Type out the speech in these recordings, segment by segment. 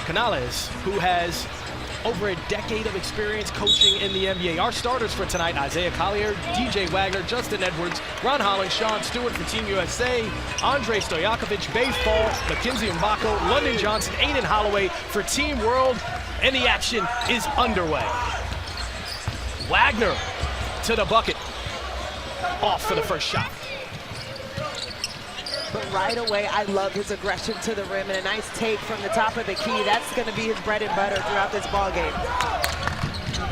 Canales, who has over a decade of experience coaching in the NBA. Our starters for tonight: Isaiah Collier, DJ Wagner, Justin Edwards, Ron Holland, Sean Stewart for Team USA, Andre Stojakovic, Babe Fall, Mackenzie Mbako, London Johnson, Aiden Holloway for Team World, and the action is underway. Wagner to the bucket, off for the first shot. But right away, I love his aggression to the rim and a nice take from the top of the key. That's going to be his bread and butter throughout this ball game.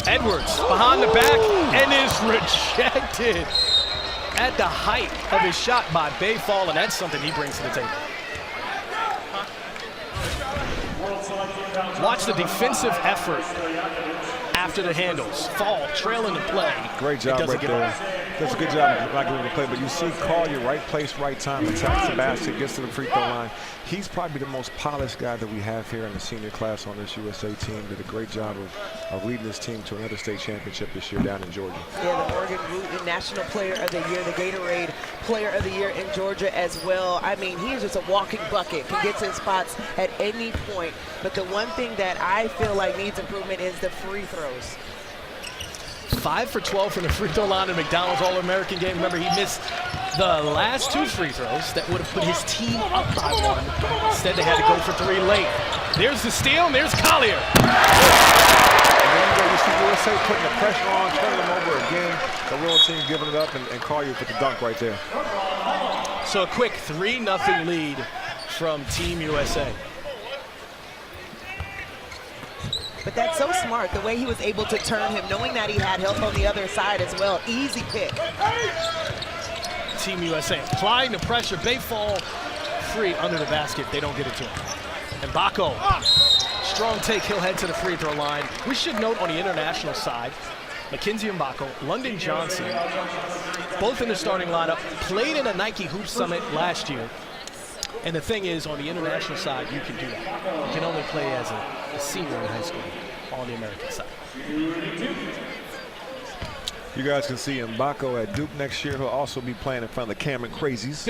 Edwards behind the back and is rejected at the height of his shot by Babe Fall, and that's something he brings to the table. Watch the defensive effort after the handles. Fall trailing the play. Great job right there. Does a good job of not giving the play, but you see Collier, right place, right time, attacks the basket, gets to the free throw line. He's probably the most polished guy that we have here in the senior class on this USA team. Did a great job of leading this team to another state championship this year down in Georgia. Yeah, the Morgan Wooten National Player of the Year, the Gatorade Player of the Year in Georgia as well. I mean, he is just a walking bucket. He gets in spots at any point. But the one thing that I feel like needs improvement is the free throws. 5 for 12 from the free throw line in McDonald's All-American game. Remember, he missed the last 2 free throws that would have put his team up by 1. Instead, they had to go for 3 late. There's the steal, and there's Collier. And then you see USA putting the pressure on, turning them over again. The little team giving it up, and Collier with the dunk right there. So a quick 3-0 lead from Team USA. But that's so smart, the way he was able to turn him, knowing that he had help on the other side as well. Easy pick. Team USA applying the pressure. Babe Fall free under the basket. They don't get it to him. And Mbako, strong take. He'll head to the free throw line. We should note on the international side, Mackenzie Mbako, London Johnson, both in the starting lineup, played in a Nike Hoop Summit last year. And the thing is, on the international side, you can do that. You can only play as a senior in high school on the American side. You guys can see Mbako at Duke next year. He'll also be playing in front of the Cameron Crazies.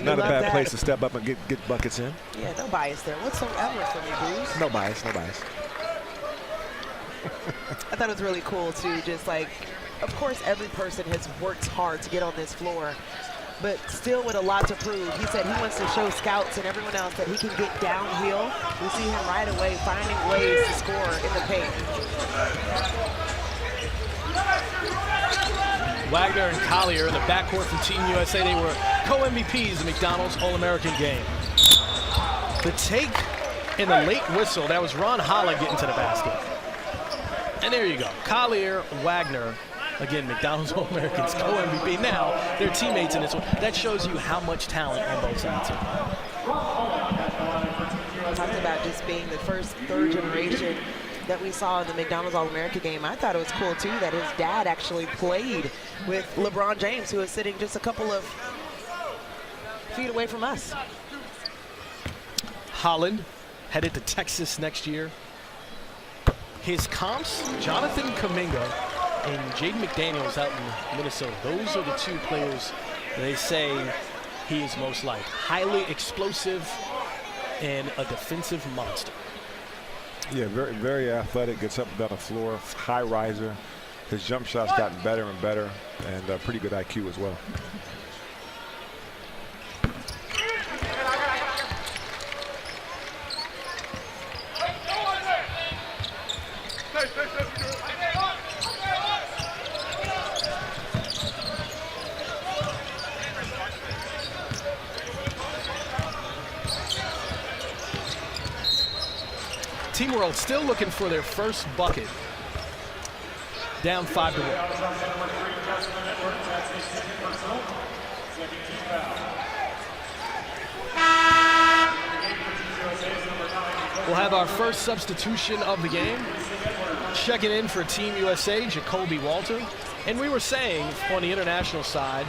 Not a bad place to step up and get buckets in. Yeah, no bias there whatsoever for me, Bruce. No bias, no bias. I thought it was really cool, too. Just like, of course, every person has worked hard to get on this floor, but still with a lot to prove. He said he wants to show scouts and everyone else that he can get downhill. We see him right away finding ways to score in the paint. Wagner and Collier in the backcourt for Team USA. They were co-MVPs of the McDonald's All-American game. The take in the late whistle, that was Ron Holland getting to the basket. And there you go, Collier, Wagner. Again, McDonald's All-Americans, co-MVP. Now, they're teammates in this one. That shows you how much talent on both sides. Talked about just being the first third generation that we saw in the McDonald's All-America game. I thought it was cool, too, that his dad actually played with LeBron James, who is sitting just a couple of feet away from us. Holland headed to Texas next year. His comps, Jonathan Kuminga and Jaden McDaniels out in Minnesota. Those are the 2 players they say he is most like. Highly explosive and a defensive monster. Yeah, very, very athletic, gets up and down the floor, high riser. His jump shot's gotten better and better, and pretty good IQ as well. Team World still looking for their first bucket. Down 5-1. We'll have our first substitution of the game. Checking in for Team USA, Jacoby Walter. And we were saying on the international side,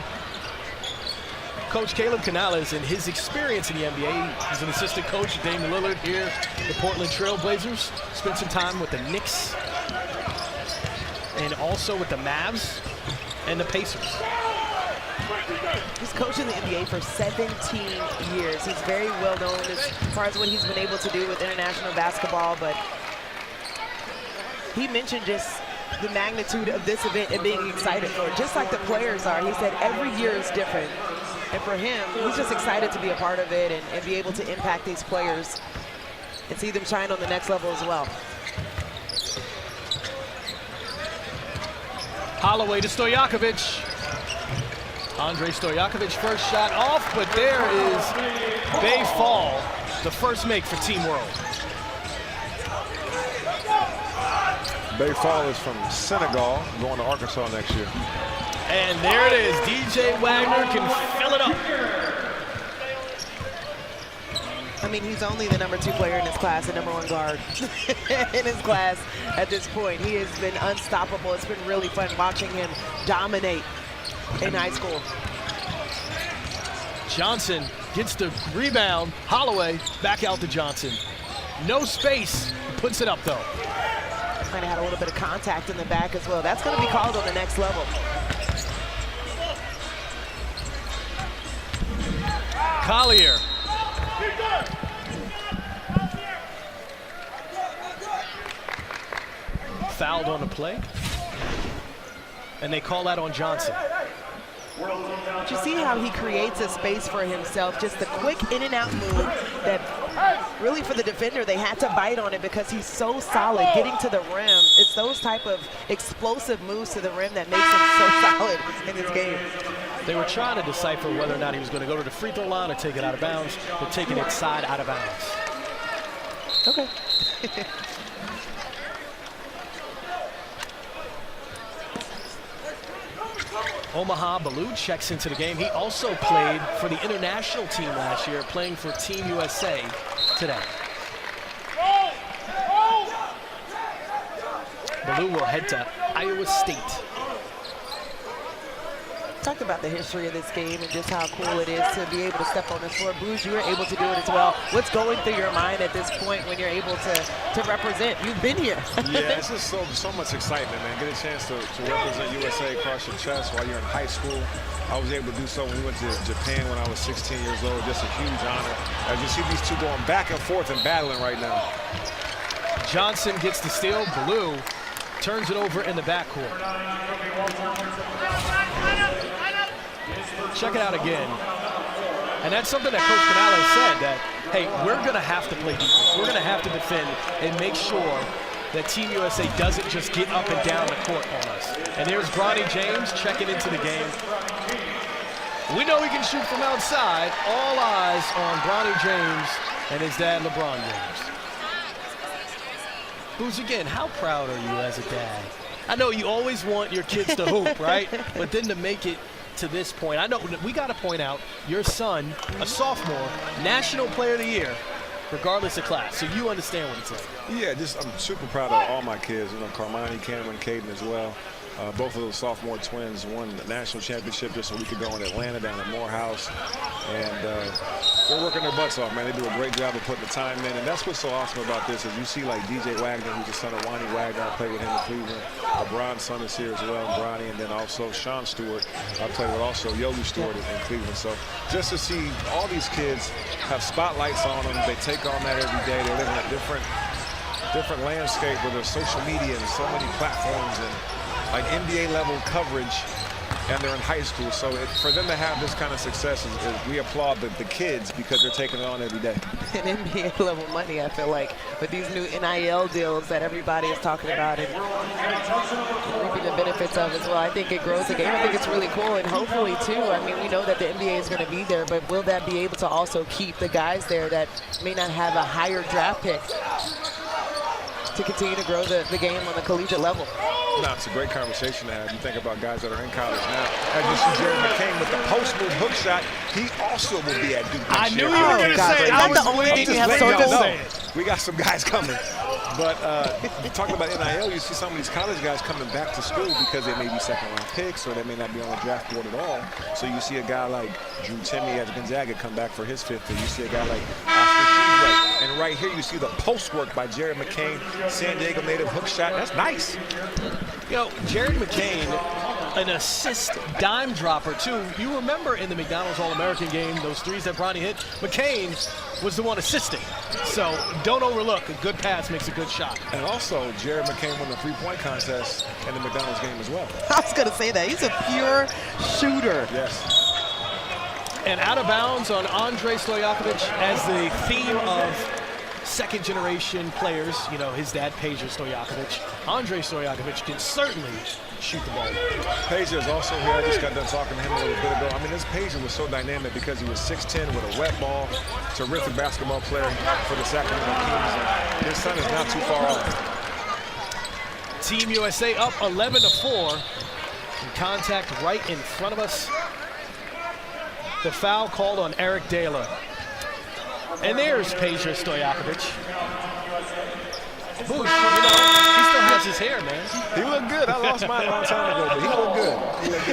Coach Caleb Canales and his experience in the NBA. He's an assistant coach at Damian Lillard here, the Portland Trail Blazers. Spent some time with the Knicks and also with the Mavs and the Pacers. He's coached in the NBA for 17 years. He's very well known as far as what he's been able to do with international basketball, but he mentioned just the magnitude of this event and being excited for it, just like the players are. He said every year is different. And for him, he's just excited to be a part of it and be able to impact these players and see them shine on the next level as well. Holloway to Stojakovic. Andrei Stojakovic first shot off, but there is Baye Fall, the first make for Team World. Baye Fall is from Senegal, going to Arkansas next year. And there it is. DJ Wagner can fill it up. I mean, he's only the #2 player in his class, the #1 guard in his class at this point. He has been unstoppable. It's been really fun watching him dominate in high school. Johnson gets the rebound. Holloway back out to Johnson. No space. Puts it up, though. Kind of had a little bit of contact in the back as well. That's going to be called on the next level. Collier. Fouled on the play. And they call that on Johnson. But you see how he creates a space for himself, just the quick in and out move that really for the defender, they had to bite on it because he's so solid getting to the rim. It's those type of explosive moves to the rim that makes him so solid in this game. They were trying to decipher whether or not he was going to go to the free throw line or take it out of bounds. They're taking it side out of bounds. Okay. Omaha Baloo checks into the game. He also played for the international team last year, playing for Team USA today. Baloo will head to Iowa State. Talked about the history of this game and just how cool it is to be able to step on this floor. Booz, you were able to do it as well. What's going through your mind at this point when you're able to represent? You've been here. Yeah, it's just so much excitement, man. Get a chance to represent USA across your chest while you're in high school. I was able to do so when we went to Japan when I was 16 years old. Just a huge honor. As you see these two going back and forth and battling right now. Johnson gets the steal. Baloo turns it over in the backcourt. Check it out again. And that's something that Coach Canales said, that, hey, we're going to have to play defense. We're going to have to defend and make sure that Team USA doesn't just get up and down the court on us. And there's Bronny James checking into the game. We know he can shoot from outside. All eyes on Bronny James and his dad, LeBron James. Booz, again, how proud are you as a dad? I know you always want your kids to hoop, right? But then to make it to this point, I know we got to point out your son, a sophomore, National Player of the Year, regardless of class. So you understand what it's like. Yeah, I'm super proud of all my kids. You know, Carmani, Cameron, Caden as well. Both of those sophomore twins won the national championship just a week ago in Atlanta down at Morehouse. And they're working their butts off, man. They do a great job of putting the time in. And that's what's so awesome about this is you see like DJ Wagner, who's the son of Wani Wagner. I played with him in Cleveland. LeBron's son is here as well, Bronny. And then also Sean Stewart. I played with also Yogi Stewart in Cleveland. So just to see all these kids have spotlights on them, they take on that every day. They live in a different landscape where there's social media and so many platforms and like NBA level coverage, and they're in high school. So for them to have this kind of success, we applaud the kids because they're taking it on every day. And NBA level money, I feel like, with these new NIL deals that everybody is talking about and reaping the benefits of as well. I think it grows the game. I think it's really cool, and hopefully too, I mean, we know that the NBA is going to be there, but will that be able to also keep the guys there that may not have a higher draft pick to continue to grow the game on the collegiate level? No, it's a great conversation to have. You think about guys that are in college now. As you see Jared McCain with the post move hook shot, he also will be at Duke I next knew year. you were going to say it. Is that the only thing you have letting y'all sorted? know. We got some guys coming. But talking about NIL, you see some of these college guys coming back to school because they may be second-round picks or they may not be on the draft board at all. So you see a guy like Drew Timme at Gonzaga come back for his fifth, and you see a guy like Oscar Tshiebwe. And right here you see the post work by Jared McCain, San Diego native hook shot. That's nice. You know, Jared McCain an assist dime dropper, too. You remember in the McDonald's All-American game, those threes that Bronny hit, McCain was the one assisting. So don't overlook, a good pass makes a good shot. And also, Jared McCain won the three-point contest in the McDonald's game as well. I was going to say that. He's a pure shooter. Yes. And out of bounds on Andre Stojakovic as the theme of second-generation players. You know, his dad, Peja Stojakovic. Andre Stojakovic can certainly shoot the ball. Peja is also here. I just got done talking to him a little bit ago. I mean, this Peja was so dynamic because he was 6'10" with a wet ball. Terrific basketball player for the Sacramento Kings. His son is not too far off. Team USA up 11-4. In contact right in front of us. The foul called on Eric Dela. And there's Peja Stojakovic. Boosh, you know, he still has his hair, man. He looked good. I lost mine a long time ago, but he looked good. He looked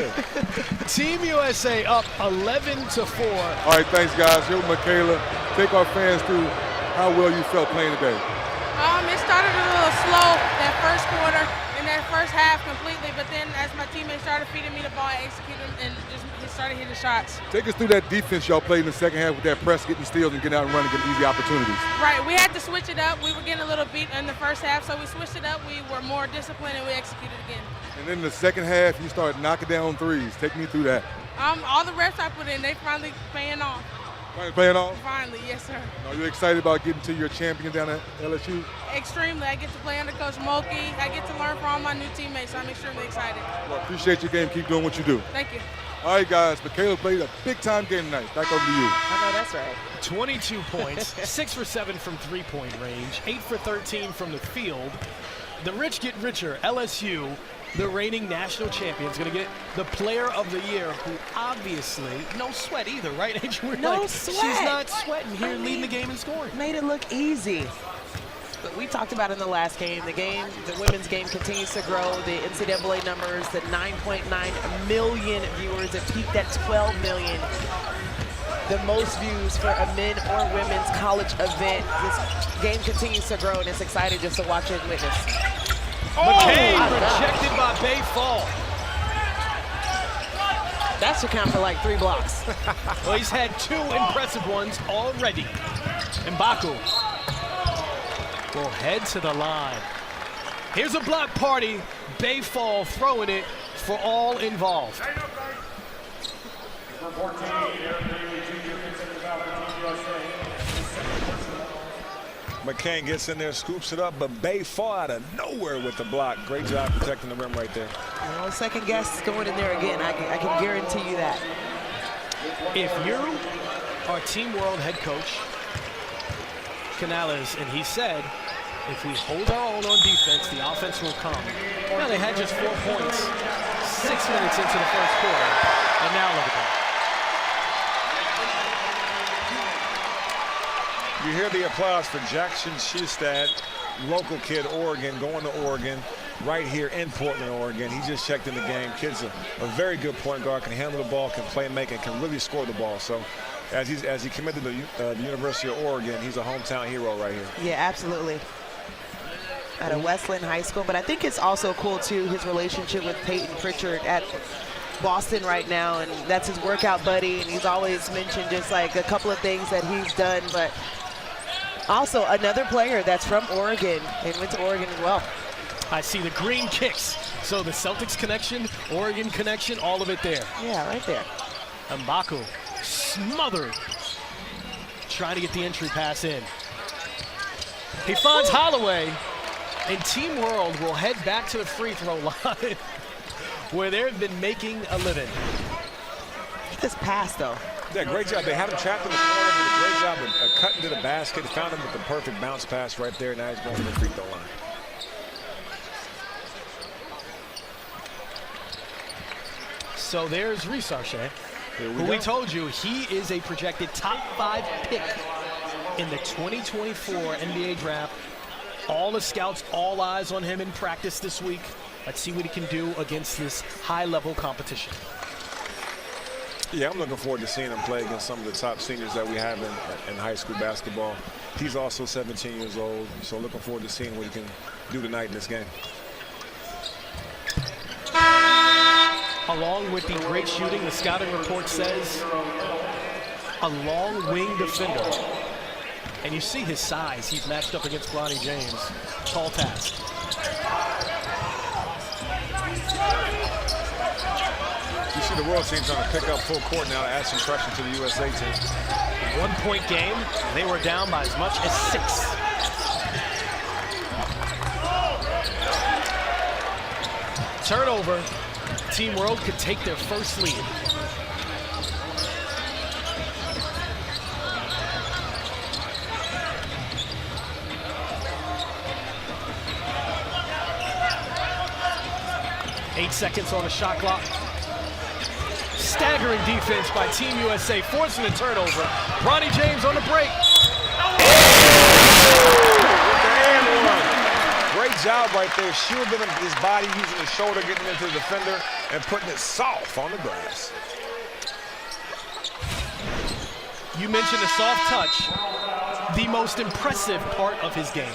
good. Team USA up 11-4. All right, thanks, guys. Here with Michaela. Take our fans through how well you felt playing today. It started a little slow that first quarter and that first half completely, but then as my teammates started feeding me the ball, I executed them and just started hitting shots. Take us through that defense y'all played in the second half with that press, getting steals and getting out and running, getting easy opportunities. Right, we had to switch it up. We were getting a little beat in the first half, so we switched it up. We were more disciplined and we executed again. And then in the second half, you started knocking down threes. Take me through that. All the reps I put in, they finally paying off. Finally playing off? Finally, yes, sir. Are you excited about getting to your champion down at LSU? Extremely. I get to play under Coach Mulkey. I get to learn from all my new teammates, so I'm extremely excited. Well, appreciate your game. Keep doing what you do. Thank you. All right, guys. Michaela played a big-time game tonight. Back over to you. I know that's right. 22 points, 6 for 7 from three-point range, 8 for 13 from the field. The rich get richer. LSU, the reigning national champions, going to get the player of the year, who obviously, no sweat either, right? No sweat. She's not sweating here, leading the game in scoring. Made it look easy. But we talked about in the last game, the women's game continues to grow. The NCAA numbers, the 9.9 million viewers, it peaked at 12 million. The most views for a men or women's college event. This game continues to grow, and it's exciting just to watch it and witness. McCain rejected by Bay Fall. That should count for like 3 blocks. Well, he's had 2 impressive ones already. Mbaku will head to the line. Here's a block party. Bay Fall throwing it for all involved. McCain gets in there, scoops it up, but Bay Fall out of nowhere with the block. Great job protecting the rim right there. No second guess going in there again. I can guarantee you that. If you are Team World head coach Canales, and he said, if we hold our own on defense, the offense will come. Now they had just 4 points, 6 minutes into the first quarter, and now look at that. You hear the applause for Jackson Shustad, local kid, Oregon, going to Oregon, right here in Portland, Oregon. He just checked in the game. Kid's a very good point guard, can handle the ball, can play make, and can really score the ball. So as he committed to the University of Oregon, he's a hometown hero right here. Yeah, absolutely. At a Westland High School, but I think it's also cool too, his relationship with Peyton Pritchard at Boston right now, and that's his workout buddy, and he's always mentioned just like a couple of things that he's done, but also another player that's from Oregon and went to Oregon as well. I see the green kicks. So the Celtics connection, Oregon connection, all of it there. Yeah, right there. Mbaku smothered, trying to get the entry pass in. He finds Holloway, and Team World will head back to the free throw line where they've been making a living. This pass, though. Yeah, great job. They had him trapped in the corner, did a great job of cutting to the basket. Found him with the perfect bounce pass right there. Now he's going to the free throw line. So there's Reece Arche, who we told you he is a projected top 5 pick in the 2024 NBA draft. All the scouts, all eyes on him in practice this week. Let's see what he can do against this high-level competition. Yeah, I'm looking forward to seeing him play against some of the top seniors that we have in high school basketball. He's also 17 years old, so looking forward to seeing what he can do tonight in this game. Along with the great shooting, the scouting report says a long wing defender. And you see his size. He's matched up against Bronny James. Tall task. You see the world team trying to pick up full court now to add some pressure to the USA team. 1 point game. They were down by as much as 6. Turnover. Team World could take their first lead. Eight seconds on the shot clock. Staggering defense by Team USA, forcing a turnover. Bronny James on the break. Great job right there, shielding his body, using his shoulder, getting into the defender, and putting it soft on the glass. You mentioned a soft touch, the most impressive part of his game.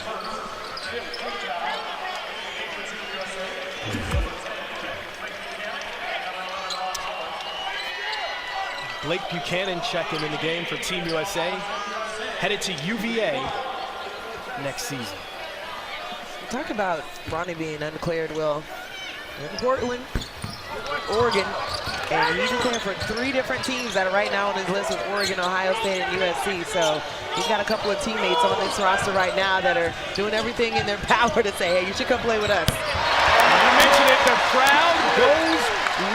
Blake Buchanan checking in the game for Team USA, headed to UVA next season. Talk about Bronny being uncleared, Will. In Portland, Oregon, and he's playing for 3 different teams that are right now on his list with Oregon, Ohio State, and USC. So he's got a couple of teammates on this roster right now that are doing everything in their power to say, hey, you should come play with us. You mentioned it, the crowd goes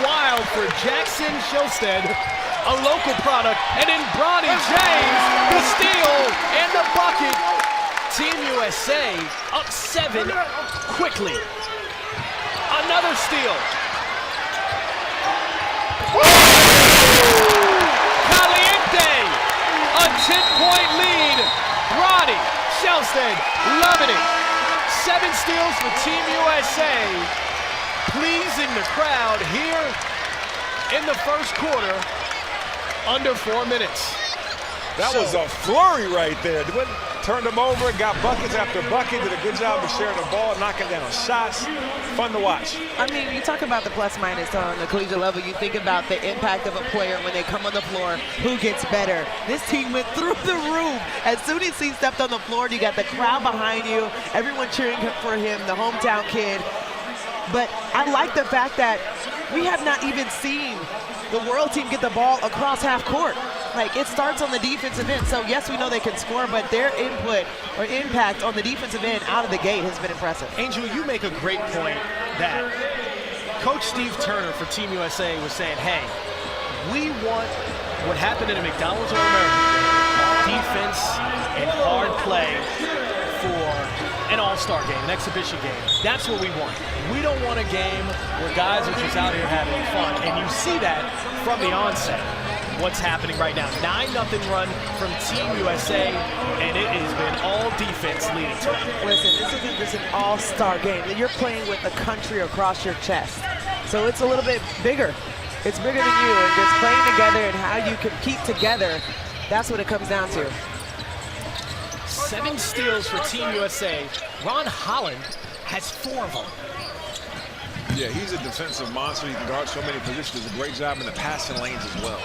wild for Jackson Shosted, a local product, and then Bronny James, the steal and the bucket. Team USA up 7 quickly. Another steal. Caliente, a 10-point lead. Bronny Shosted loving it. 7 steals for Team USA, pleasing the crowd here in the first quarter, under 4 minutes. That was a flurry right there. Turned him over, got buckets after bucket, did a good job of sharing the ball, knocking down shots. Fun to watch. I mean, you talk about the plus minus on the collegiate level, you think about the impact of a player when they come on the floor, who gets better. This team went through the roof. As soon as he stepped on the floor, you got the crowd behind you, everyone cheering for him, the hometown kid. But I like the fact that we have not even seen the world team get the ball across half court. Like, it starts on the defensive end. So, yes, we know they can score, but their input or impact on the defensive end out of the gate has been impressive. Angel, you make a great point that Coach Steve Turner for Team USA was saying, hey, we want what happened in the McDonald's All-American, defense and hard play for an all-star game, an exhibition game. That's what we want. We don't want a game where guys are just out here having fun. And you see that from the onset. What's happening right now. 9-0 run from Team USA, and it has been all defense leading to it. Listen, this isn't just an all-star game. You're playing with the country across your chest. So it's a little bit bigger. It's bigger than you, and just playing together and how you compete together, that's what it comes down to. 7 steals for Team USA. Ron Holland has 4 of them. Yeah, he's a defensive monster. He can guard so many positions. Does a great job in the passing lanes as well.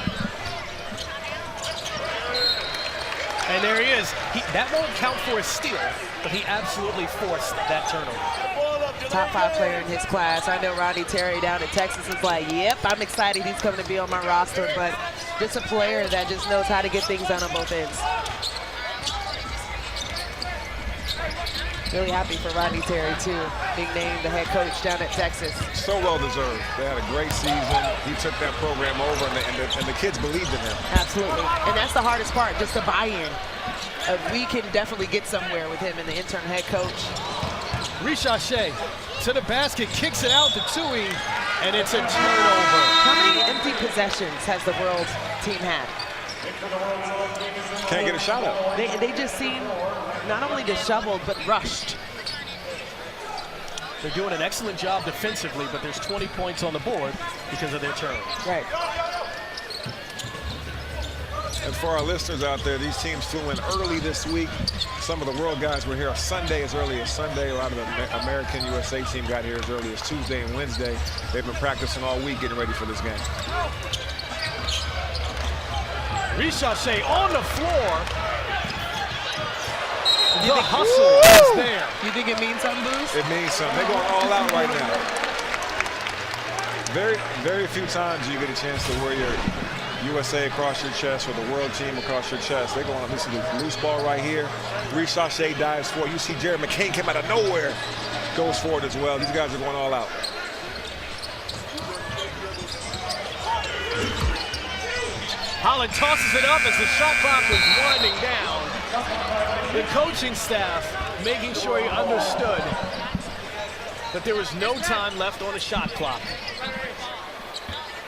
And there he is. That won't count for a steal, but he absolutely forced that turnover. Top 5 player in his class. I know Rodney Terry down in Texas is like, yep, I'm excited he's coming to be on my roster, but just a player that just knows how to get things done on both ends. Really happy for Rodney Terry, too, being named the head coach down at Texas. So well deserved. They had a great season. He took that program over, and the kids believed in him. Absolutely. And that's the hardest part, just the buy-in. We can definitely get somewhere with him and the interim head coach. Ricochet to the basket, kicks it out to Tui, and it's a turnover. How many empty possessions has the world team had? Can't get a shot up. They just seem not only disheveled, but rushed. They're doing an excellent job defensively, but there's 20 points on the board because of their turnovers. Right. And for our listeners out there, these teams flew in early this week. Some of the world guys were here on Sunday, as early as Sunday. A lot of the American USA team got here as early as Tuesday and Wednesday. They've been practicing all week getting ready for this game. Richache on the floor. The hustle is there. You think it means something, Booz? It means something. They're going all out right now. Very few times you get a chance to wear your USA across your chest or the world team across your chest. They're going, this is a loose ball right here. Richache dives for it. You see Jared McCain came out of nowhere, goes for it as well. These guys are going all out. Holland tosses it up as the shot clock is winding down. The coaching staff making sure he understood that there was no time left on the shot clock.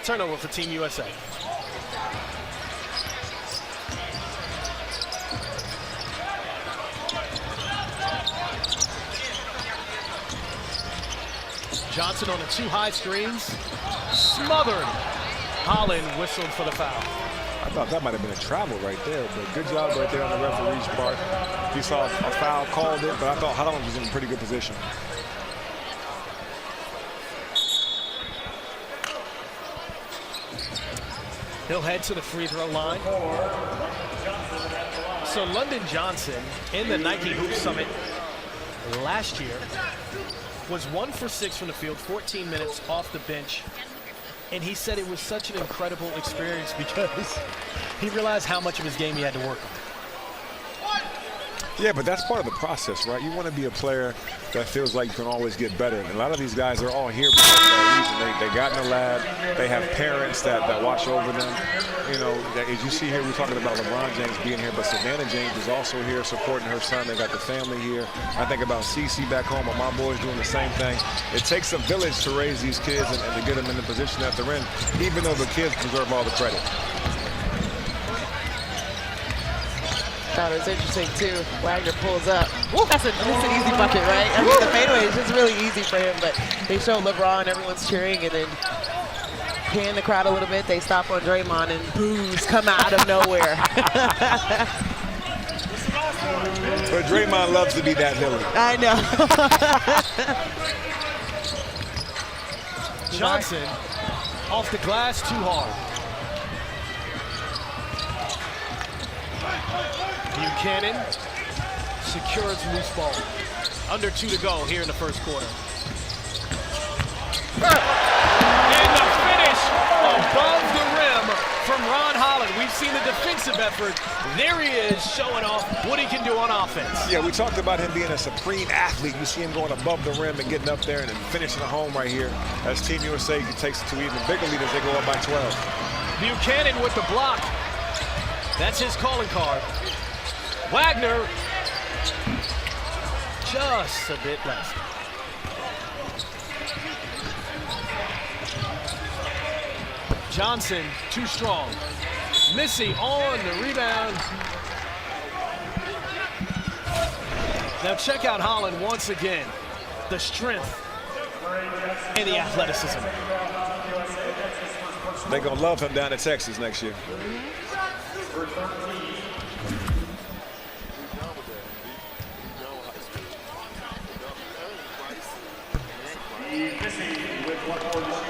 Turnover for Team USA. Johnson on the 2 high screens, smothered. Holland whistled for the foul. I thought that might have been a travel right there, but good job right there on the referee's part. He saw a foul, called it, but I thought Holland was in a pretty good position. He'll head to the free throw line. So London Johnson in the Nike Hoop Summit last year was 1 for 6 from the field, 14 minutes off the bench. And he said it was such an incredible experience because he realized how much of his game he had to work on. Yeah, but that's part of the process, right? You want to be a player that feels like you can always get better. And a lot of these guys are all here because of that reason. They got in the lab. They have parents that watch over them. You know, as you see here, we're talking about LeBron James being here, but Savannah James is also here supporting her son. They got the family here. I think about Cece back home, and my boys doing the same thing. It takes a village to raise these kids and to get them in the position that they're in, even though the kids deserve all the credit. Thought it was interesting too. Wagner pulls up. That's an easy bucket, right? I mean, the fadeaway is just really easy for him, but they show LeBron, everyone's cheering, and then pan the crowd a little bit. They stop on Draymond, and boos come out of nowhere. But Draymond loves to be that villain. I know. Johnson off the glass too hard. Buchanan secures loose ball. Under 2 to go here in the first quarter. And the finish above the rim from Ron Holland. We've seen the defensive effort. There he is showing off what he can do on offense. Yeah, we talked about him being a supreme athlete. You see him going above the rim and getting up there and then finishing the home right here as Team USA takes it to even bigger lead as they go up by 12. Buchanan with the block. That's his calling card. Wagner, just a bit less. Johnson, too strong. Missy on the rebound. Now check out Holland once again. The strength and the athleticism. They're going to love him down in Texas next year.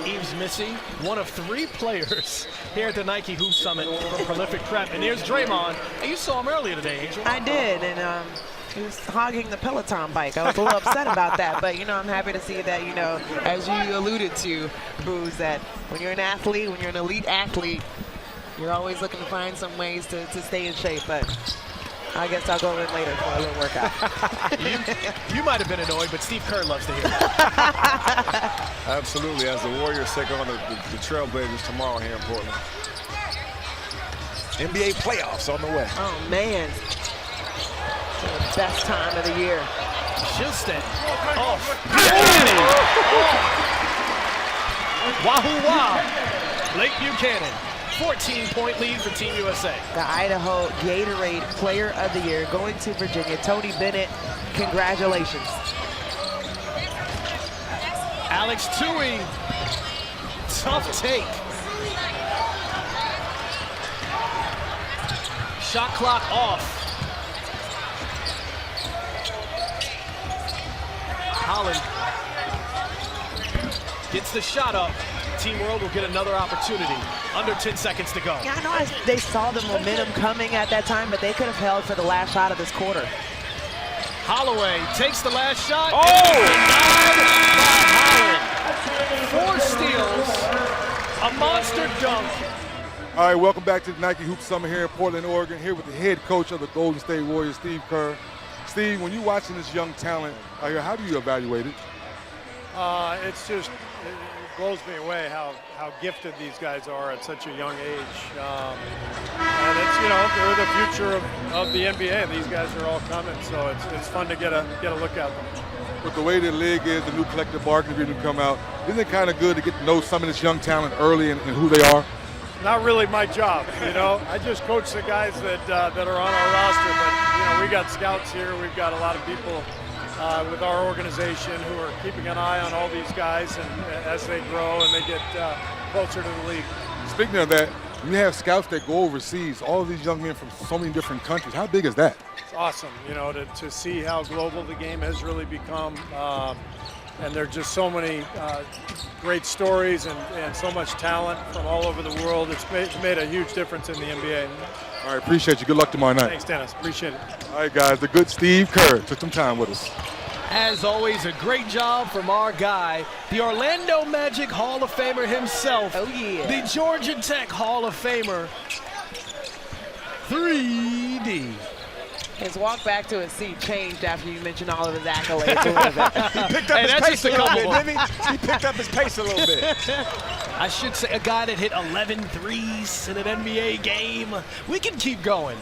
Yves Missy, one of 3 players here at the Nike Hoop Summit from Prolific Prep. And here's Draymond. And you saw him earlier today, Angel. I did, and he was hogging the Peloton bike. I was a little upset about that, but, you know, I'm happy to see that, you know, as you alluded to, Booz, that when you're an athlete, when you're an elite athlete, you're always looking to find some ways to stay in shape, but I guess I'll go in later for a little workout. you might have been annoyed, but Steve Kerr loves to hear it. Absolutely, as the Warriors take on the Trailblazers tomorrow here in Portland. NBA playoffs on the way. Oh, man. It's the best time of the year. Schilstead off. Wahoo Wah. Blake Buchanan. 14-point lead for Team USA. The Idaho Gatorade Player of the Year going to Virginia. Tony Bennett, congratulations. Alex Tui, tough take. Shot clock off. Holland gets the shot up. Team World will get another opportunity. Under 10 seconds to go. Yeah, I know they saw the momentum coming at that time, but they could have held for the last shot of this quarter. Holloway takes the last shot. Oh! Denied by Holland. 4 steals, a monster dunk. All right, welcome back to the Nike Hoop Summer here in Portland, Oregon. Here with the head coach of the Golden State Warriors, Steve Kerr. Steve, when you're watching this young talent out here, how do you evaluate it? It's just, it blows me away how gifted these guys are at such a young age. And it's, you know, they're the future of the NBA. These guys are all coming, so it's fun to get a look at them. With the way the league is, the new collective bargaining agreement come out, isn't it kind of good to get to know some of this young talent early and who they are? Not really my job, you know. I just coach the guys that are on our roster, but you know, we got scouts here. We've got a lot of people with our organization who are keeping an eye on all these guys, and as they grow and they get closer to the league. Speaking of that, when you have scouts that go overseas, all of these young men from so many different countries, how big is that? It's awesome, you know, to see how global the game has really become. And there are just so many great stories and so much talent from all over the world. It's made a huge difference in the NBA. All right, appreciate you. Good luck tomorrow night. Thanks, Dennis. Appreciate it. All right, guys, the good Steve Kerr took some time with us. As always, a great job from our guy, the Orlando Magic Hall of Famer himself. Oh, yeah. The Georgia Tech Hall of Famer, 3D. His walk back to his seat changed after you mentioned all of his accolades a little bit. He picked up Hey, his that's pace just a a little couple. bit, didn't he? He picked up his pace a little bit. I should say a guy that hit 11 threes in an NBA game. We can keep going.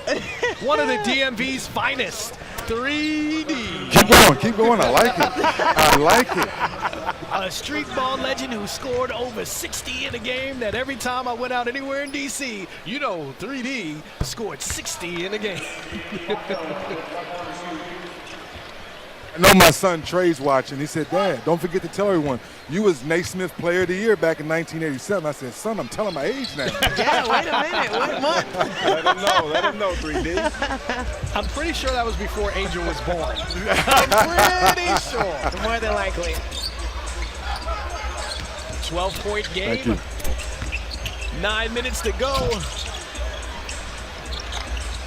One of the DMV's finest, 3D. Keep going. I like it. I like it. A street ball legend who scored over 60 in a game that every time I went out anywhere in D.C., you know 3D scored 60 in a game. I know my son Trey's watching. He said, Dad, don't forget to tell everyone, you was Naismith Player of the Year back in 1987. I said, son, I'm telling my age now. Yeah, wait a minute. What month? Let him know, 3D. I'm pretty sure that was before Angel was born. I'm pretty sure. More than likely. 12-point Thank game. you. 9 minutes to go.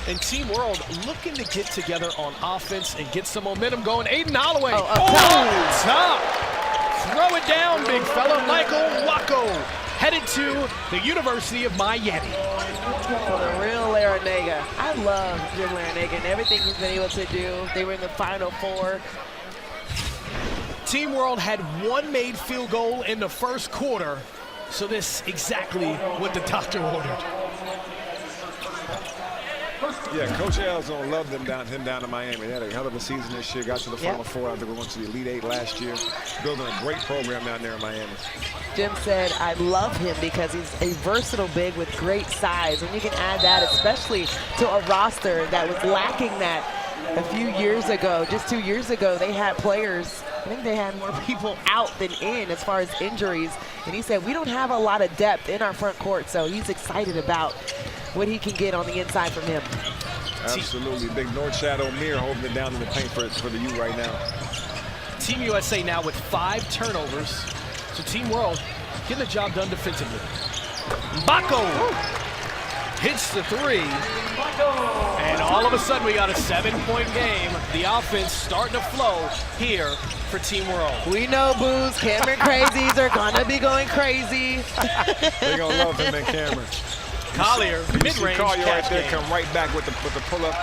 And Team World looking to get together on offense and get some momentum going. Aiden Holloway. Oh, up top. Throw it down, big fella. Michael Wacko headed to the University of Miami. For the real Larinaga. I love Jim Larinaga and everything he's been able to do. They were in the Final Four. Team World had one made field goal in the first quarter, so this exactly what the doctor ordered. Yeah, Coach L's gonna love him down in Miami. They had a hell of a season this year. Got to the Final Four. I think we went to the Elite Eight last year. Building a great program down there in Miami. Jim said, I love him because he's a versatile big with great size. And you can add that especially to a roster that was lacking that a few years ago. Just 2 years ago, they had players, I think they had more people out than in as far as injuries. And he said, we don't have a lot of depth in our front court, so he's excited about what he can get on the inside from him. Absolutely. Big North Shadow Mir holding it down in the paint for the U right now. Team USA now with 5 turnovers. So Team World getting the job done defensively. Bako hits the 3. And all of a sudden we got a 7-point game. The offense starting to flow here for Team World. We know, Booze, Cameron Crazies are going to be going crazy. They're gonna love him and Cameron. Collier, mid-range Collier right catch there game. come right back with the pull-up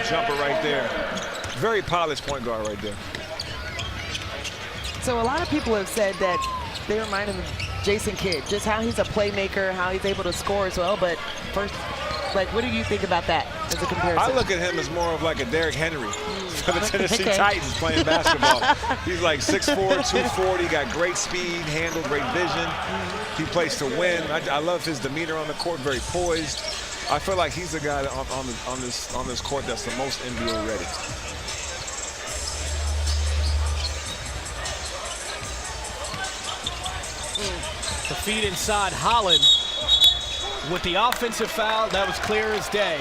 jumper right there. Very polished point guard right there. So a lot of people have said that they remind him of Jason Kidd, just how he's a playmaker, how he's able to score as well. But first, like, what do you think about that as a comparison? I look at him as more of like a Derrick Henry for the Tennessee Okay. Titans playing basketball. He's like 6'4", 240, got great speed, handle, great vision. He plays to win. I love his demeanor on the court, very poised. I feel like he's the guy that on this court that's the most NBA ready. The feed inside Holland with the offensive foul. That was clear as day.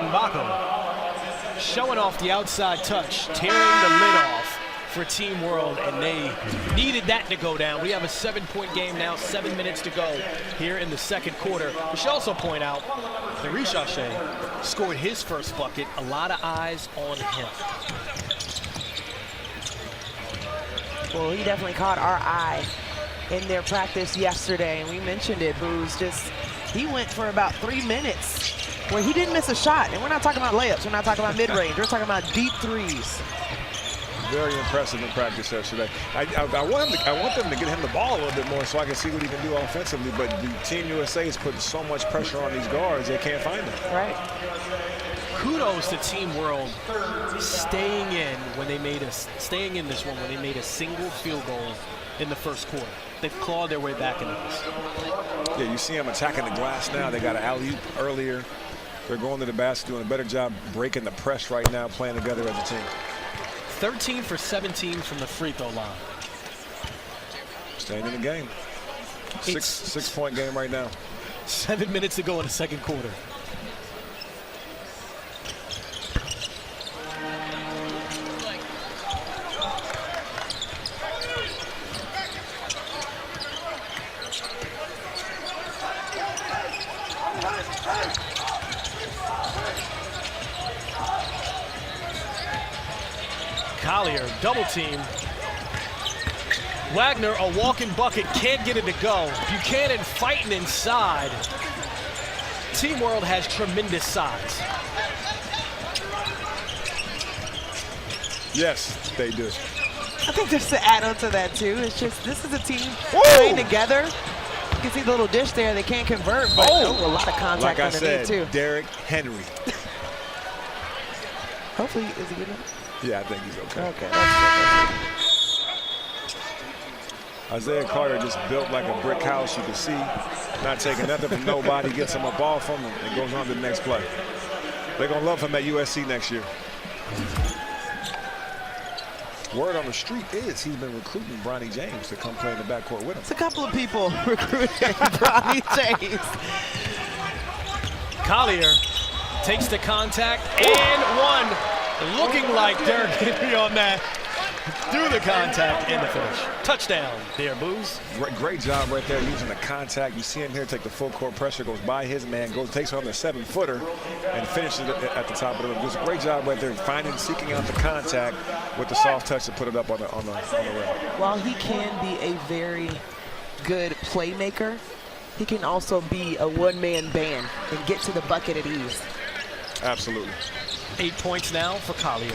Mbako showing off the outside touch, tearing the lid off for Team World, and they needed that to go down. We have a 7-point game now, 7 minutes to go here in the second quarter. We should also point out that Richache scored his first bucket. A lot of eyes on him. Well, he definitely caught our eye in their practice yesterday, and we mentioned it, Booze. He went for about 3 minutes where he didn't miss a shot. And we're not talking about layups. We're not talking about mid-range. We're talking about deep threes. Very impressive in practice yesterday. I want them to get him the ball a little bit more so I can see what he can do offensively. But the Team USA is putting so much pressure on these guards, they can't find him. Right. Kudos to Team World staying in this one when they made a single field goal in the first quarter. They've clawed their way back into this. Yeah, you see them attacking the glass now. They got an alley-oop earlier. They're going to the basket, doing a better job breaking the press right now, playing together as a team. 13 for 17 from the free throw line. Staying in the game. Six-point game right now. 7 minutes to go in the second quarter. Collier, double team. Wagner, a walking bucket, can't get it to go. Buchanan fighting inside. Team World has tremendous size. Yes, they do. I think just to add on to that, too, it's just this is a team playing together. You can see the little dish there. They can't convert, but a lot of contact like I underneath, said, too. Derrick Henry. Hopefully, is he good now? Yeah, I think he's okay. Okay, that's good. Isaiah Collier just built like a brick house. You can see, not taking nothing from nobody, gets him a ball from him, and goes on to the next play. They're going to love him at USC next year. Word on the street is he's been recruiting Bronny James to come play in the backcourt with him. It's a couple of people recruiting Bronny James. Collier takes the contact and one. Looking like Derrick Henry on that. Through the contact and the finish. Touchdown there, Booze. Great job right there using the contact. You see him here take the full court pressure, goes by his man, takes on the 7-footer and finishes it at the top of the rim. Just a great job right there, seeking out the contact with the soft touch to put it up on the rim. While he can be a very good playmaker, he can also be a one-man band and get to the bucket at ease. Absolutely. 8 points now for Collier.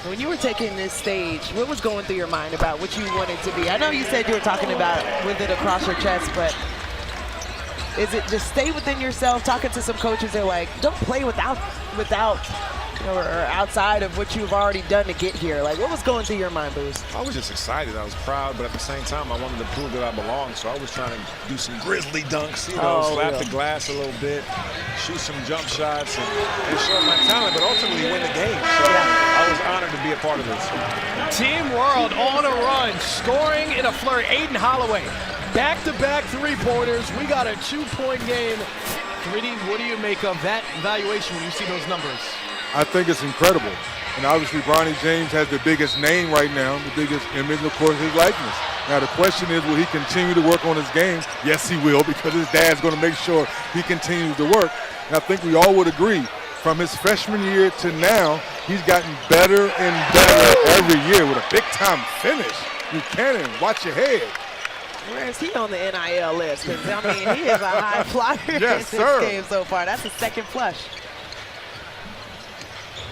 When you were taking this stage, what was going through your mind about what you wanted to be? I know you said you were talking about with it across your chest, but is it just stay within yourself? Talking to some coaches, they're like, don't play without or outside of what you've already done to get here. Like, what was going through your mind, Booze? I was just excited. I was proud, but at the same time, I wanted to prove that I belonged. So I was trying to do some grizzly dunks, slap the glass a little bit, shoot some jump shots, and show my talent, but ultimately win the game. So I was honored to be a part of this. Team World on a run, scoring in a flurry. Aiden Holloway, back-to-back three-pointers. We got a 2-point game. Gritty, what do you make of that evaluation when you see those numbers? I think it's incredible. And obviously, Bronny James has the biggest name right now, the biggest image, of course, his likeness. Now, the question is, will he continue to work on his game? Yes, he will, because his dad's going to make sure he continues to work. And I think we all would agree, from his freshman year to now, he's gotten better and better every year with a big-time finish. Buchanan, watch your head. Where is he on the NIL list? Because, I mean, he is a high flyer in this game so far. That's a second flush.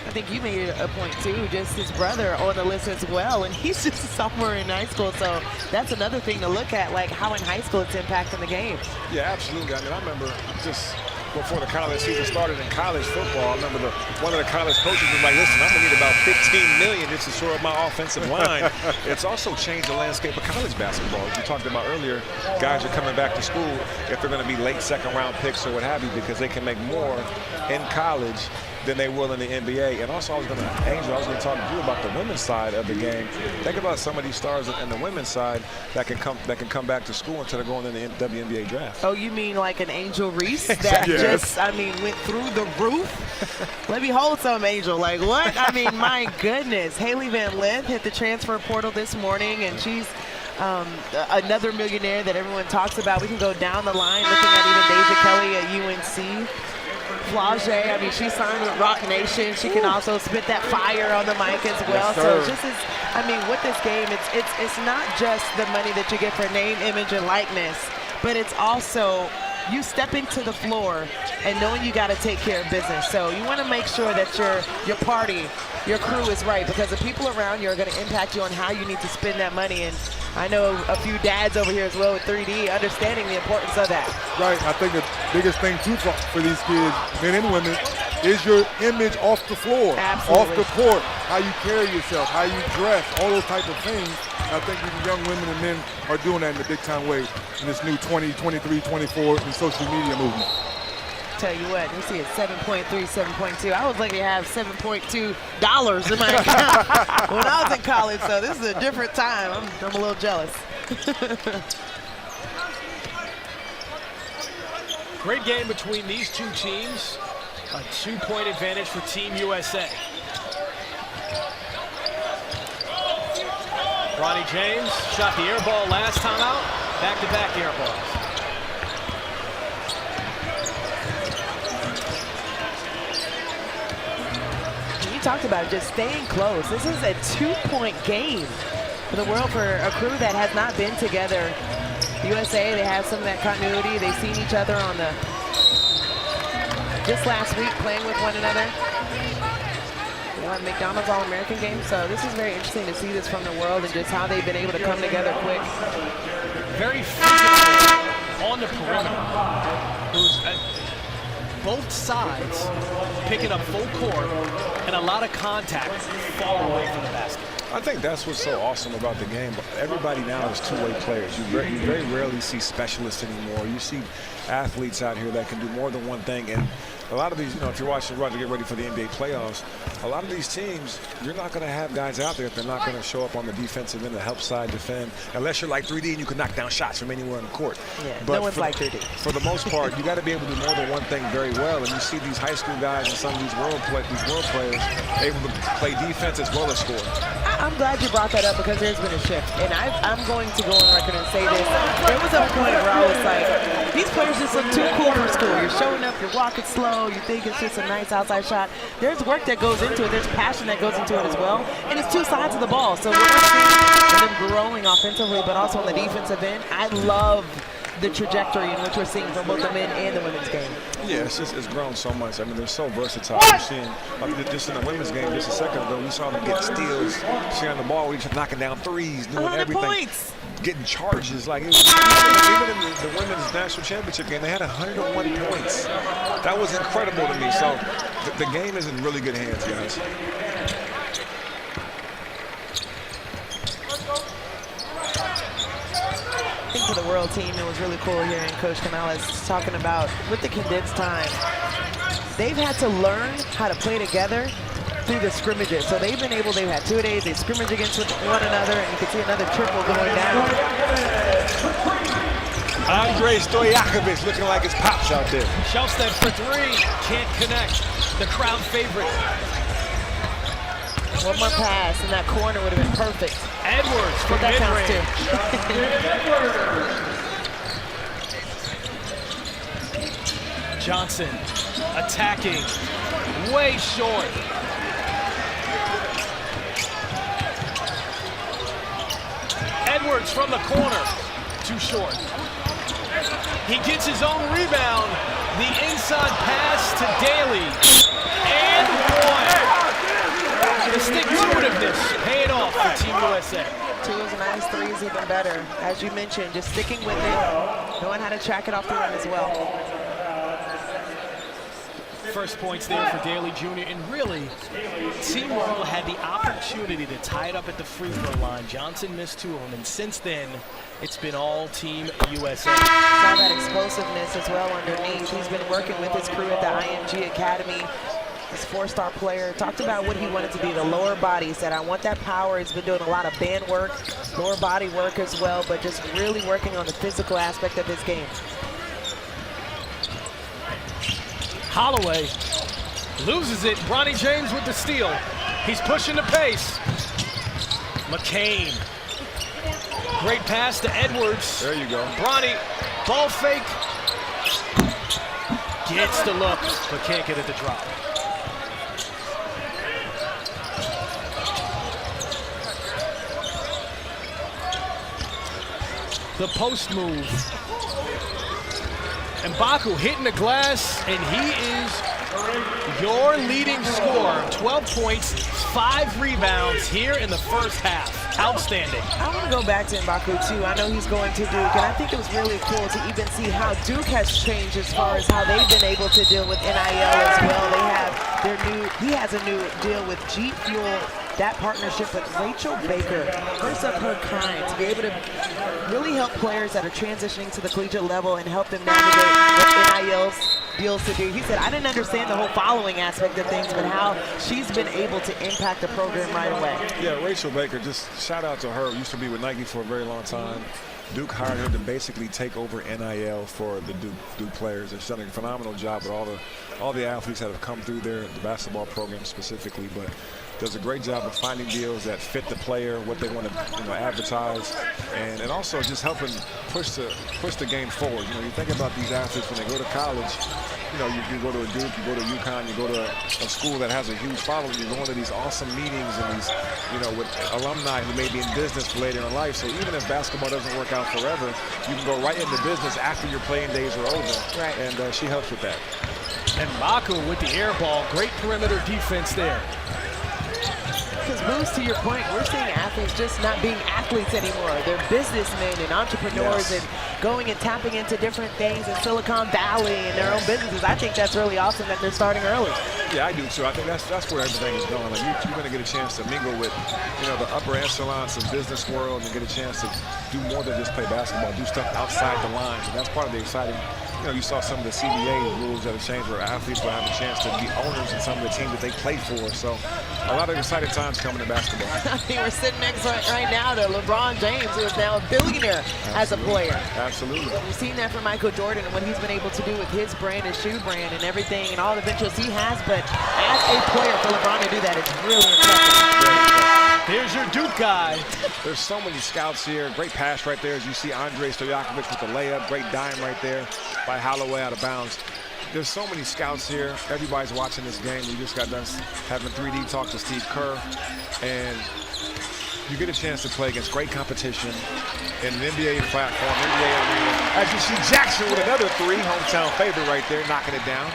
I think you made a point, too, just his brother on the list as well, and he's just a sophomore in high school, so that's another thing to look at, like how in high school it's impacting the game. Yeah, absolutely. I mean, I remember just before the college season started in college football, I remember one of the college coaches was like, listen, I'm going to need about $15 million just to shore up my offensive line. It's also changed the landscape of college basketball. As you talked about earlier, guys are coming back to school if they're going to be late second-round picks or what have you, because they can make more in college than they will in the NBA. And also, Angel, I was going to talk to you about the women's side of the game. Think about some of these stars in the women's side that can come back to school instead of going in the WNBA draft. Oh, you mean like an Angel Reese that just, went through the roof? Let me hold some, Angel. Like, what? I mean, my goodness. Hailey Van Lith hit the transfer portal this morning, and she's another millionaire that everyone talks about. We can go down the line looking at even Deja Kelly at UNC. Flage, she signed with Rock Nation. She can also spit that fire on the mic as well. Yes, so just with this game, it's not just the money that you get for name, image, and likeness, but it's also you stepping to the floor and knowing you got to take care of business. So you want to make sure that your party, your crew is right, because the people around you are going to impact you on how you need to spend that money. And I know a few dads over here as well with 3D understanding the importance of that. Right. I think the biggest thing too for these kids, men and women, is your image off the floor, Absolutely. off the court, how you carry yourself, how you dress, all those type of things. I think these young women and men are doing that in a big time way in this new 20, 23, 24 and social media movement. Tell you what, you see it 7.3, 7.2. I was lucky to have $7.2 in my account when I was in college, so this is a different time. I'm a little jealous. Great game between these two teams. A 2-point advantage for Team USA. Ronnie James shot the air ball last time out. Back-to-back air balls. You talked about just staying close. This is a 2-point game for the world, for a crew that has not been together. USA, they have some of that continuity. They've seen each other on just last week playing with one another. They won McDonald's All-American game, so this is very interesting to see this from the world and just how they've been able to come together quick. Very physical on the perimeter. Both sides picking up full court and a lot of contact far away from the basket. I think that's what's so awesome about the game. Everybody now is two-way players. You very rarely see specialists anymore. You see athletes out here that can do more than one thing. And a lot of these, if you're watching Roger get ready for the NBA playoffs, a lot of these teams, you're not going to have guys out there if they're not going to show up on the defensive end to help side defend, unless you're like 3D and you can knock down shots from anywhere on the court. Yeah, but no one's like 3D. For the most part, you got to be able to do more than one thing very well. And you see these high school guys and some of these world players able to play defense as well as score. I'm glad you brought that up, because there's been a shift. And I'm going to go on record and say this. There was a point where I was like, these players just look too cool for school. You're showing up, you're walking slow, you think it's just a nice outside shot. There's work that goes into it. There's passion that goes into it as well. And it's two sides of the ball. So we're seeing them growing offensively, but also on the defensive end. I love the trajectory in which we're seeing from both the men and the women's game. Yeah, it's grown so much. They're so versatile. We're seeing, just in the women's game just a second ago, we saw them get steals, sharing the ball, we just knocking down threes, doing 100 everything. points. Getting charges. Like, even in the women's national championship game, they had 101 points. That was incredible to me. So the game is in really good hands, guys. I think for the world team, it was really cool hearing Coach Canales talking about, with the condensed time, they've had to learn how to play together through the scrimmages. So they've had 2 days, they scrimmage against one another, and you can see another triple going down. Andre Stojakovic looking like his pops out there. Shelstad for three, can't connect. The crowd favorite. One more pass, and that corner would have been perfect. Edwards from That counts mid-range. Johnson attacking, way short. Edwards from the corner, too short. He gets his own rebound. The inside pass to Daly, and one. The stick-to-itiveness paying off for Team USA. Twos, nice, threes, even better. As you mentioned, just sticking with it, knowing how to track it off the rim as well. First points there for Daly Jr. And really, Team World had the opportunity to tie it up at the free throw line. Johnson missed 2 of them, and since then, it's been all Team USA. Saw that explosiveness as well underneath. He's been working with his crew at the IMG Academy. This 4-star player talked about what he wanted to be, the lower body. He said, I want that power. He's been doing a lot of band work, lower body work as well, but just really working on the physical aspect of his game. Holloway loses it. Bronny James with the steal. He's pushing the pace. McCain. Great pass to Edwards. There you go. Bronny, ball fake. Gets the look, but can't get it to drop. The post move. M'Baku hitting the glass, and he is your leading scorer. 12 points, 5 rebounds here in the first half. Outstanding. I want to go back to M'Baku too. I know he's going to Duke, and I think it was really cool to even see how Duke has changed as far as how they've been able to deal with NIL as well. They have he has a new deal with G Fuel, that partnership with Rachel Baker, first of her kind, to be able to really help players that are transitioning to the collegiate level and help them navigate what NIL deals to do. He said, I didn't understand the whole following aspect of things, but how she's been able to impact the program right away. Yeah, Rachel Baker, just shout out to her. Used to be with Nike for a very long time. Duke hired her to basically take over NIL for the Duke players. She's done a phenomenal job with all the athletes that have come through there, the basketball program specifically, but does a great job of finding deals that fit the player, what they want to advertise, and also just helping push the game forward. You think about these athletes when they go to college. You go to a Duke, you go to UConn, you go to a school that has a huge following. You're going to these awesome meetings and these, with alumni who may be in business for later in life. So even if basketball doesn't work out forever, you can go right into business after your playing days are over. Right. And she helps with that. And M'Baku with the air ball. Great perimeter defense there. Because, Booze, to your point, we're seeing athletes just not being athletes anymore. They're businessmen and entrepreneurs, Yes. and going and tapping into different things in Silicon Valley and their own businesses. I think that's really awesome that they're starting early. Yeah, I do too. I think that's where everything is going. Like you're going to get a chance to mingle with, the upper echelons of business world and get a chance to do more than just play basketball, do stuff outside the lines. And that's part of the exciting. You saw some of the CBA rules that have changed where athletes will have a chance to be owners in some of the teams that they play for. So a lot of exciting times coming to basketball. I mean, we're sitting next right now to LeBron James, who is now a billionaire as a player. Absolutely. We've seen that from Michael Jordan and what he's been able to do with his brand, his shoe brand, and everything, and all the ventures he has. But as a player, for LeBron to do that, it's really impressive. Here's your Duke guy. There's so many scouts here. Great pass right there as you see Andre Stojakovic with the layup. Great dime right there by Holloway out of bounds. There's so many scouts here. Everybody's watching this game. We just got done having 3D talk to Steve Kerr. And you get a chance to play against great competition in an NBA platform, NBA arena. As you see Jackson with another 3, hometown favorite right there, knocking it down.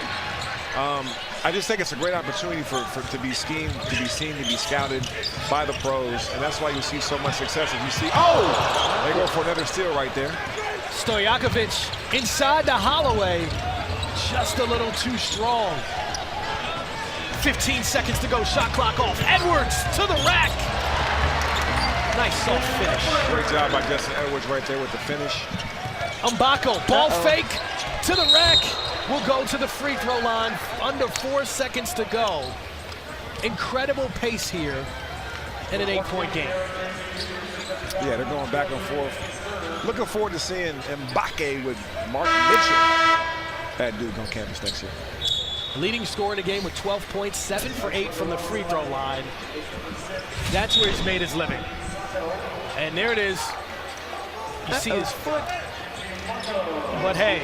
I just think it's a great opportunity to be schemed, to be seen, to be scouted by the pros, and that's why you see so much success. As you see, they go for another steal right there. Stojakovic inside to Holloway, just a little too strong. 15 seconds to go, shot clock off. Edwards to the rack. Nice soft finish. Great job by Justin Edwards right there with the finish. M'Baku, ball fake to the rack. Will go to the free throw line. Under 4 seconds to go. Incredible pace here in an 8-point game. Yeah, they're going back and forth. Looking forward to seeing M'Baku with Mark Mitchell at Duke on campus next year. Leading scorer in the game with 12 points, 7 for 8 from the free throw line. That's where he's made his living. And there it is. You see his foot. But hey,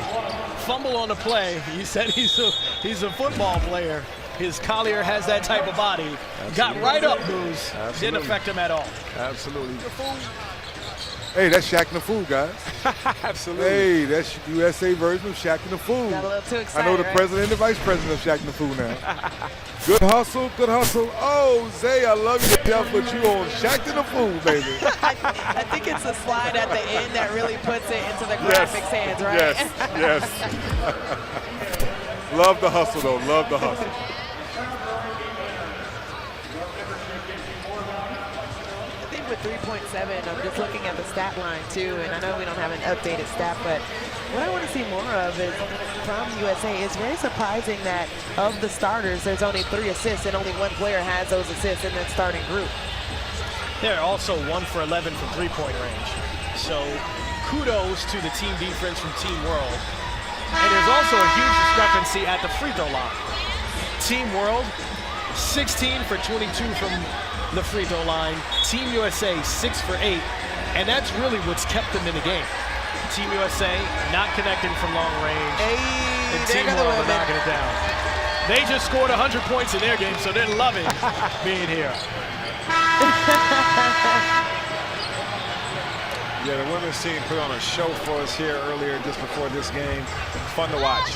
fumble on the play. He said he's a football player. His Collier has that type of body. Absolutely. Got right up, Booze. Didn't affect him at all. Absolutely. Hey, that's Shaq and the Fool, guys. Absolutely. Hey, that's USA version of Shaq and the Fool. Got a little too excited, I know the right? president and the vice president of Shaq and the Fool now. Good hustle, good hustle. Oh, Zay, I love you to death, but you on Shaq and the Fool, baby. I think it's the slide at the end that really puts it into the graphics hands, right? Yes. Love the hustle, though. Love the hustle. I think with 3.7. I'm just looking at the stat line too, and I know we don't have an updated stat, but what I want to see more of is from USA. It's very surprising that of the starters, there's only 3 assists, and only one player has those assists in that starting group. They're also 1 for 11 from three-point range. So kudos to the team defense from Team World. And there's also a huge discrepancy at the free throw line. Team World, 16 for 22 from the free throw line. Team USA, 6 for 8. And that's really what's kept them in the game. Team USA not connecting from long range. Hey, And there Team go the World are women. knocking it down. They just scored 100 points in their game, so they're loving being here. Yeah, the women's team put on a show for us here earlier just before this game. Fun to watch.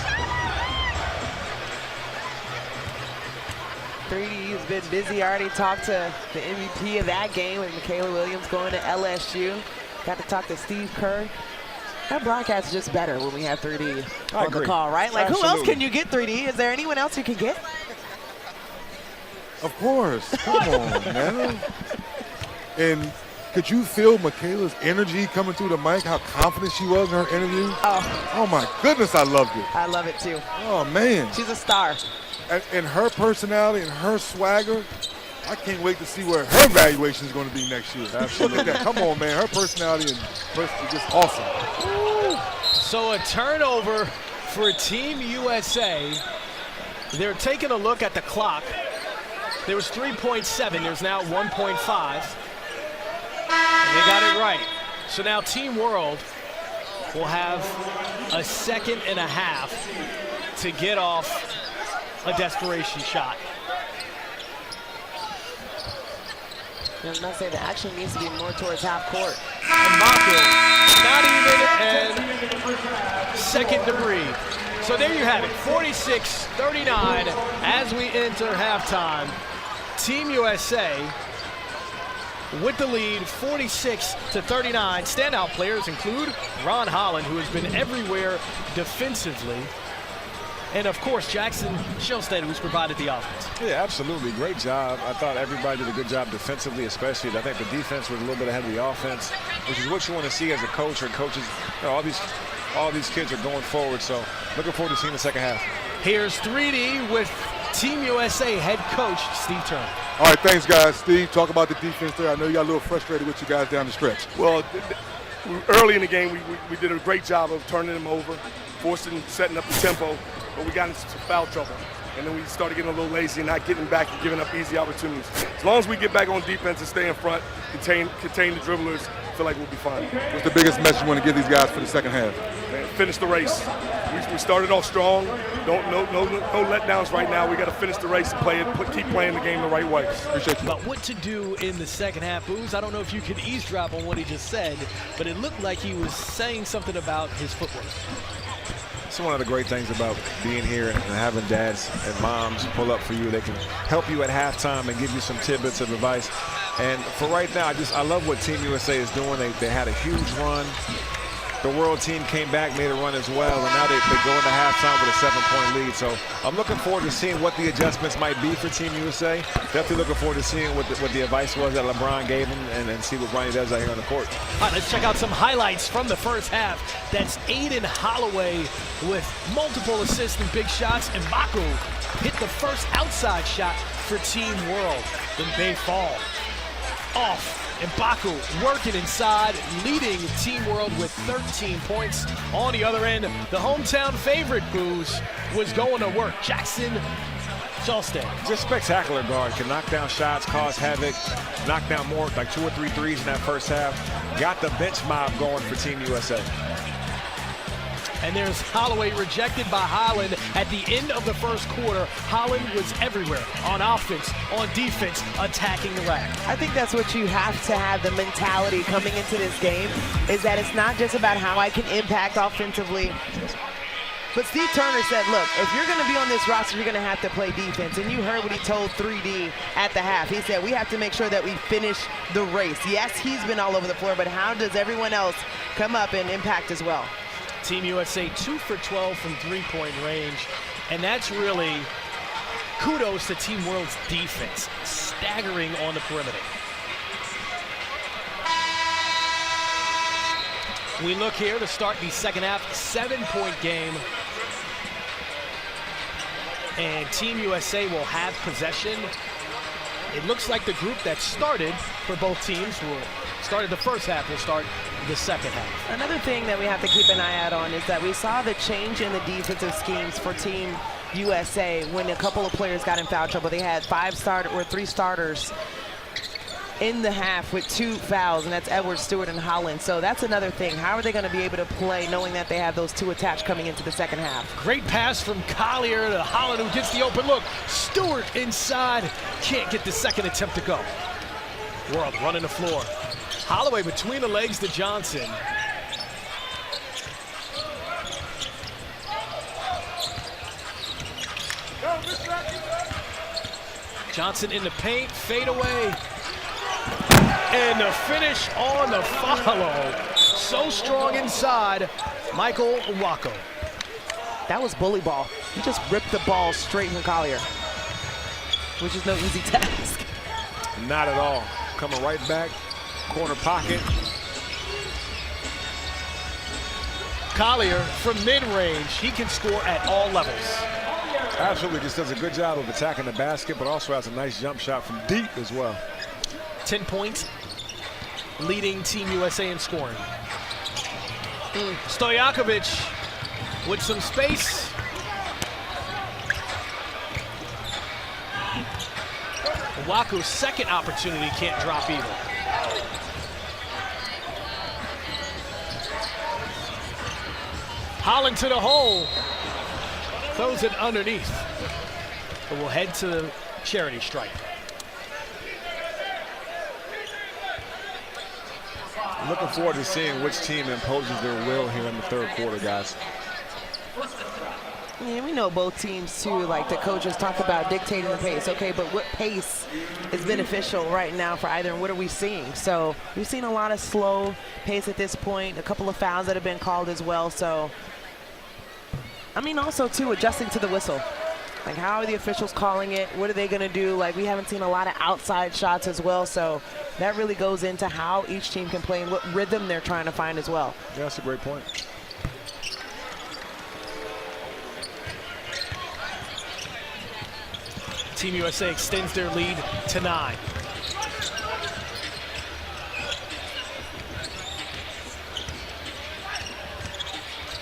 3D has been busy. I already talked to the MVP of that game with Michaela Williams going to LSU. Got to talk to Steve Kerr. That broadcast is just better when we have 3D I on the agree. call, right? Like, who else Absolutely. can you get 3D? Is there anyone else you can get? Of course. Come on, man. And could you feel Michaela's energy coming through the mic, how confident she was in her interview? Oh my goodness, I loved it. I love it too. Oh, man. She's a star. And her personality and her swagger, I can't wait to see where her evaluation is going to be next year. Absolutely. Look at that. Come on, man. Her personality and is just awesome. So a turnover for Team USA. They're taking a look at the clock. There was 3.7. There's now 1.5. And they got it right. So now Team World will have a second and a half to get off a desperation shot. I was about to say the action needs to be more towards half court. And Baku, not even, and second to breathe. So there you have it, 46-39 as we enter halftime. Team USA with the lead, 46-39. Standout players include Ron Holland, who has been everywhere defensively. And of course, Jackson Shellstead, who's provided the offense. Yeah, absolutely. Great job. I thought everybody did a good job defensively, especially. I think the defense was a little bit ahead of the offense, which is what you want to see as a coach or coaches. You know, all these kids are going forward, so looking forward to seeing the second half. Here's 3D with Team USA head coach Steve Turner. All right, thanks, guys. Steve, talk about the defense there. I know you got a little frustrated with you guys down the stretch. Well, early in the game, we did a great job of turning them over, setting up the tempo, but we got into some foul trouble. And then we started getting a little lazy and not getting back and giving up easy opportunities. As long as we get back on defense and stay in front, contain the dribblers, I feel like we'll be fine. What's the biggest message you want to give these guys for the second half? Man, finish the race. We started off strong. No letdowns right now. We got to finish the race and keep playing the game the right way. Appreciate you. But what to do in the second half, Booze? I don't know if you could eavesdrop on what he just said, but it looked like he was saying something about his footwork. It's one of the great things about being here and having dads and moms pull up for you. They can help you at halftime and give you some tidbits of advice. And for right now, I love what Team USA is doing. They had a huge run. The world team came back, made a run as well, and now they go into halftime with a 7-point lead. So I'm looking forward to seeing what the adjustments might be for Team USA. Definitely looking forward to seeing what the advice was that LeBron gave him and see what Bronny does out here on the court. All right, let's check out some highlights from the first half. That's Aiden Holloway with multiple assists and big shots, and Baku hit the first outside shot for Team World. Then Bay Fall off. And Baku working inside, leading Team World with 13 points. On the other end, the hometown favorite, Booze, was going to work. Jackson Shellstead. Just spectacular guard. Can knock down shots, cause havoc, knock down more, like 2 or 3 threes in that first half. Got the bench mob going for Team USA. And there's Holloway rejected by Holland at the end of the first quarter. Holland was everywhere, on offense, on defense, attacking the rack. I think that's what you have to have, the mentality coming into this game, is that it's not just about how I can impact offensively. But Steve Turner said, look, if you're going to be on this roster, you're going to have to play defense. And you heard what he told 3D at the half. He said, we have to make sure that we finish the race. Yes, he's been all over the floor, but how does everyone else come up and impact as well? Team USA 2 for 12 from three-point range, and that's really kudos to Team World's defense, staggering on the perimeter. We look here to start the second half, 7-point game. And Team USA will have possession. It looks like the group that started for both teams started the first half will start the second half. Another thing that we have to keep an eye out on is that we saw the change in the defensive schemes for Team USA when a couple of players got in foul trouble. They had 3 starters in the half with 2 fouls, and that's Edwards, Stewart, and Holland. So that's another thing. How are they going to be able to play knowing that they have those 2 attached coming into the second half? Great pass from Collier to Holland, who gets the open look. Stewart inside, can't get the second attempt to go. World running the floor. Holloway between the legs to Johnson. Johnson in the paint, fade away. And the finish on the follow. So strong inside, Michael Nwako. That was bully ball. He just ripped the ball straight from Collier, which is no easy task. Not at all. Coming right back, corner pocket. Collier from mid-range, he can score at all levels. Absolutely, just does a good job of attacking the basket, but also has a nice jump shot from deep as well. 10 points, leading Team USA in scoring. Stojakovic with some space. Nwaku's second opportunity can't drop either. Holland to the hole. Throws it underneath. But we'll head to the charity stripe. Looking forward to seeing which team imposes their will here in the third quarter, guys. Yeah, we know both teams too, like the coaches talk about dictating the pace. Okay, but what pace is beneficial right now for either, and what are we seeing? So we've seen a lot of slow pace at this point, a couple of fouls that have been called as well. So, I mean, also too, adjusting to the whistle. Like, how are the officials calling it? What are they gonna do? Like, we haven't seen a lot of outside shots as well. So that really goes into how each team can play and what rhythm they're trying to find as well. Yeah, that's a great point. Team USA extends their lead to 9.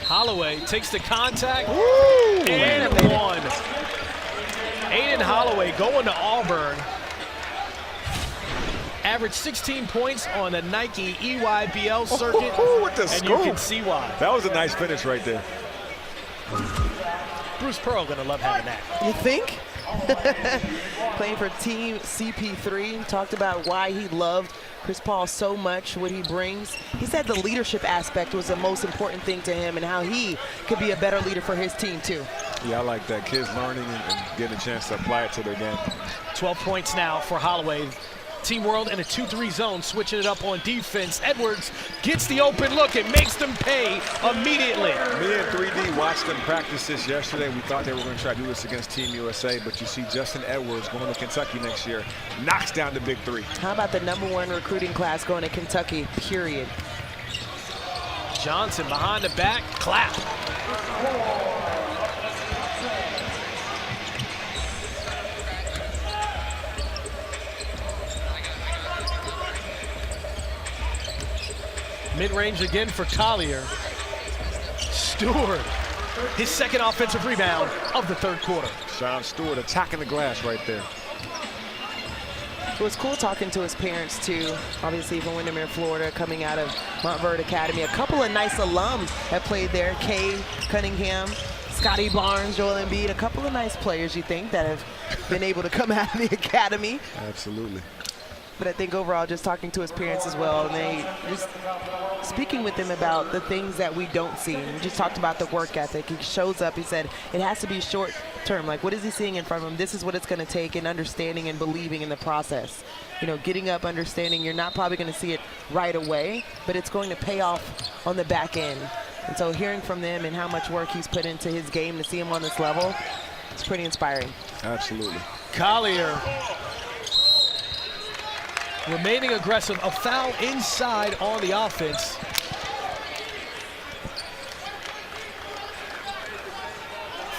Holloway takes the contact and one. Aiden Holloway going to Auburn. Averaged 16 points on the Nike EYBL circuit, with the and scoop. you can see why. That was a nice finish right there. Bruce Pearl gonna love having that. You think? Playing for Team CP3, talked about why he loved Chris Paul so much, what he brings. He said the leadership aspect was the most important thing to him and how he could be a better leader for his team too. Yeah, I like that. Kids learning and getting a chance to apply it to their game. 12 points now for Holloway. Team World in a 2-3 zone, switching it up on defense. Edwards gets the open look and makes them pay immediately. Me and 3D watched them practice this yesterday. We thought they were going to try to do this against Team USA, but you see Justin Edwards going to Kentucky next year, knocks down the big 3. How about the #1 recruiting class going to Kentucky, period? Johnson behind the back, clap. Mid-range again for Collier. Stewart, his second offensive rebound of the third quarter. Sean Stewart attacking the glass right there. It was cool talking to his parents too, obviously from Windermere, Florida, coming out of Montverde Academy. A couple of nice alums have played there. Kay Cunningham, Scotty Barnes, Joel Embiid, a couple of nice players, you think, that have been able to come out of the academy. Absolutely. But I think overall, just talking to his parents as well, and they just speaking with them about the things that we don't see. And we just talked about the work ethic. He shows up, he said, it has to be short term. Like, what is he seeing in front of him? This is what it's going to take, and understanding and believing in the process. You know, getting up, understanding you're not probably going to see it right away, but it's going to pay off on the back end. And so hearing from them and how much work he's put into his game to see him on this level, it's pretty inspiring. Absolutely. Collier remaining aggressive, a foul inside on the offense.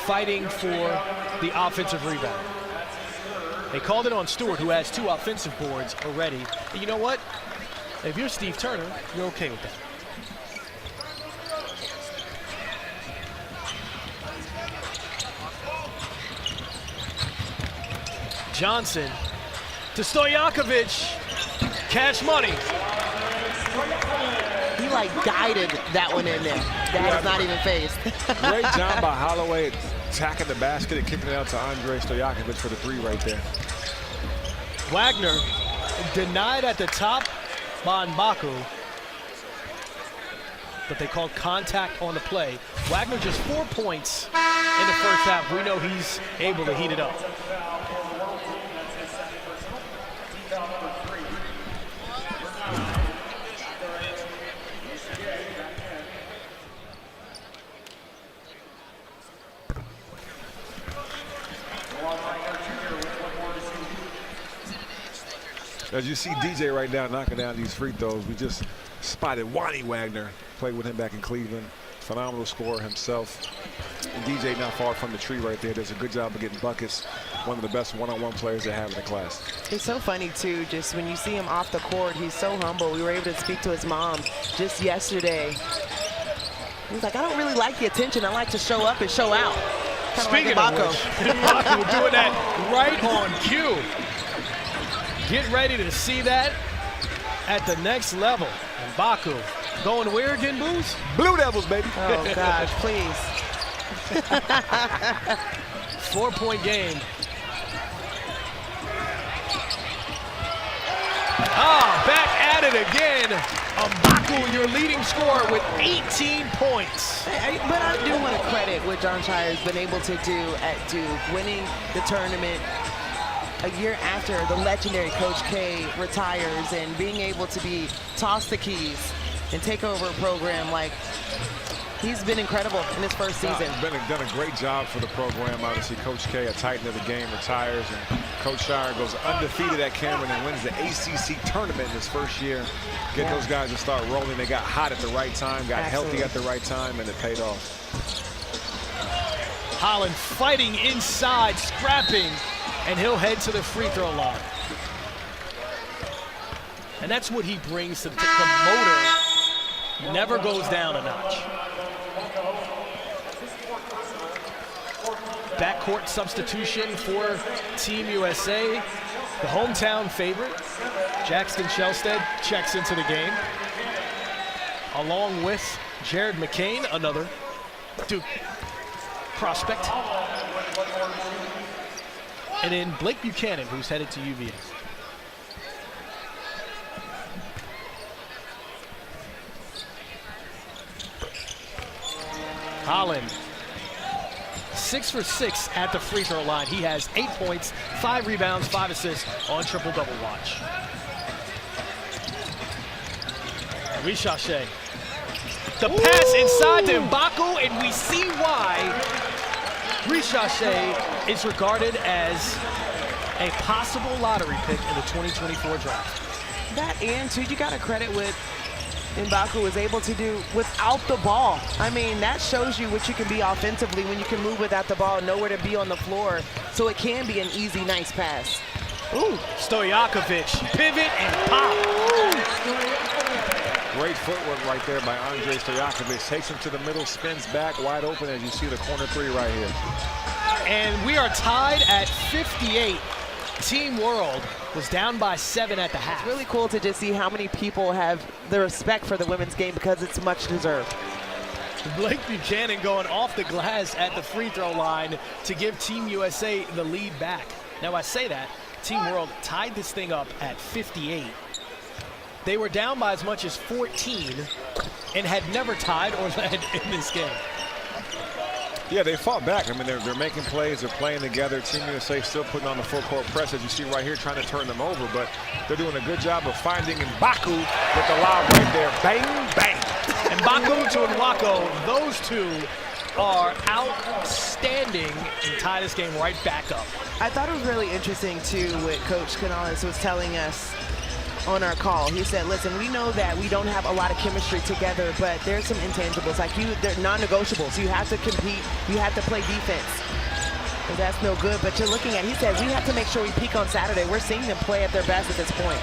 fighting for the offensive rebound. They called it on Stewart, who has 2 offensive boards already. And you know what? If you're Steve Turner, you're okay with that. Johnson to Stojakovic. Cash money. He like guided that one in there. That is not even phased. Great job by Holloway attacking the basket and kicking it out to Andre Stojakovic for the 3 right there. Wagner denied at the top by Mbaku, but they called contact on the play. Wagner just 4 points in the first half. We know he's able to heat it up. As you see DJ right now knocking down these free throws, we just spotted Wani Wagner, played with him back in Cleveland. Phenomenal scorer himself. And DJ not far from the tree right there. Does a good job of getting buckets. One of the best one-on-one players they have in the class. It's so funny, too, just when you see him off the court, he's so humble. We were able to speak to his mom just yesterday. He's like, I don't really like the attention. I like to show up and show out. Speaking of which, Mbaku doing that right on cue. Get ready to see that at the next level. Mbaku going where again, Booze? Blue Devils, baby. Oh, gosh, please. 4-point game. Back at it again. Mbaku, your leading scorer with 18 points. But I do want to credit what Jon Scheyer's been able to do at Duke, winning the tournament a year after the legendary Coach K retires and being able to be tossed the keys and take over a program like he's been incredible in his first season. He's done a great job for the program. Obviously, Coach K, a titan of the game, retires, and Coach Scheyer goes undefeated at Cameron and wins the ACC tournament in his first year. Get those guys to start rolling. They got hot at the right time, got healthy at the right time, and it paid off. Holland fighting inside, scrapping, and he'll head to the free throw line. And that's what he brings to the motor. Never goes down a notch. Backcourt substitution for Team USA. The hometown favorite, Jackson Shelstead, checks into the game, along with Jared McCain, another Duke prospect. And then Blake Buchanan, who's headed to UVA. Holland, 6 for 6 at the free throw line. He has 8 points, 5 rebounds, 5 assists on triple-double watch. Richache. The pass inside to Mbaku, and we see why Richache is regarded as a possible lottery pick in the 2024 draft. That and, too, you got to credit what Mbaku was able to do without the ball. I mean, that shows you what you can be offensively when you can move without the ball, nowhere to be on the floor. So it can be an easy, nice pass. Ooh, Stojakovic, pivot and pop. Great footwork right there by Andre Stojakovic. Takes him to the middle, spins back, wide open as you see the corner 3 right here. And we are tied at 58. Team World was down by 7 at the half. It's really cool to just see how many people have the respect for the women's game because it's much deserved. Blake Buchanan going off the glass at the free throw line to give Team USA the lead back. Now I say that, Team World tied this thing up at 58. They were down by as much as 14 and had never tied or led in this game. Yeah, they fought back. I mean, they're making plays, they're playing together. Team USA still putting on the full court press, as you see right here, trying to turn them over, but they're doing a good job of finding Mbaku with the lob right there. Bang, bang. Mbaku to Nwako, those two are outstanding and tie this game right back up. I thought it was really interesting, too, what Coach Canales was telling us on our call. He said, listen, we know that we don't have a lot of chemistry together, but there's some intangibles. Like they're non-negotiables. You have to compete. You have to play defense. But that's no good. But you're looking at, he said, we have to make sure we peak on Saturday. We're seeing them play at their best at this point.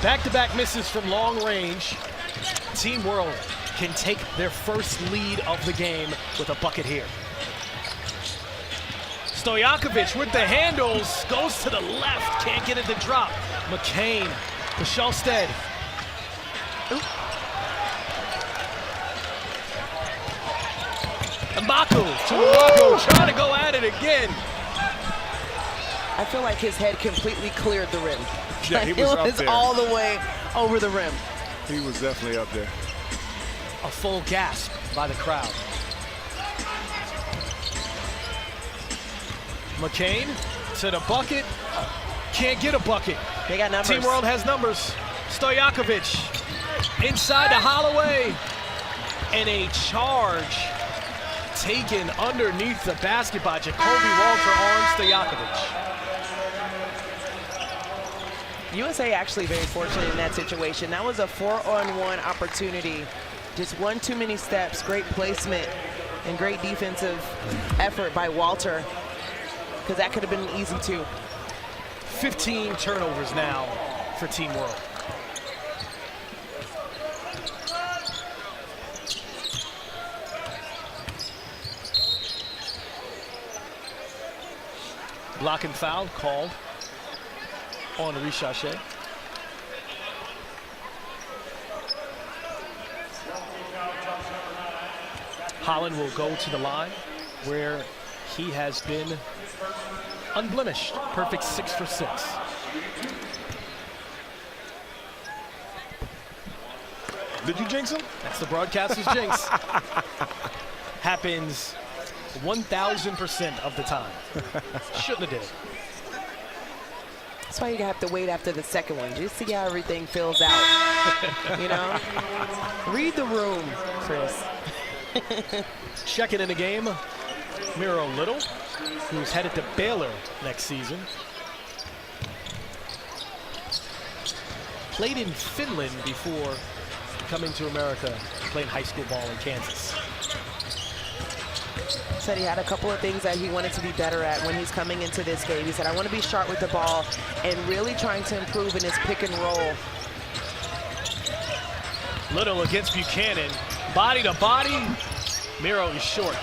Back-to-back misses from long range. Team World can take their first lead of the game with a bucket here. Stojakovic with the handles, goes to the left, can't get it to drop. McCain to Sjolstad. Mbaku to Arago, trying to go at it again. I feel like his head completely cleared the rim. Yeah, he was up there. All the way over the rim. He was definitely up there. A full gasp by the crowd. McCain to the bucket. Can't get a bucket. They got numbers. Team World has numbers. Stojakovic inside to Holloway. And a charge taken underneath the basket by Jacoby Walter on Stojakovic. USA actually very fortunate in that situation. That was a 4-on-1 opportunity. Just one too many steps, great placement, and great defensive effort by Walter, because that could have been an easy 2. 15 turnovers now for Team World. Block and foul called on Richache. Holland will go to the line where he has been unblemished. Perfect 6 for 6. Did you jinx him? That's the broadcaster's jinx. Happens 1,000% of the time. Shouldn't have did it. That's why you have to wait after the second one. Just see how everything fills out. You know? Read the room, Chris. Checking in the game, Miro Little, who's headed to Baylor next season. Played in Finland before coming to America, playing high school ball in Kansas. Said he had a couple of things that he wanted to be better at when he's coming into this game. He said, I want to be sharp with the ball and really trying to improve in his pick and roll. Little against Buchanan, body to body. Miro is short.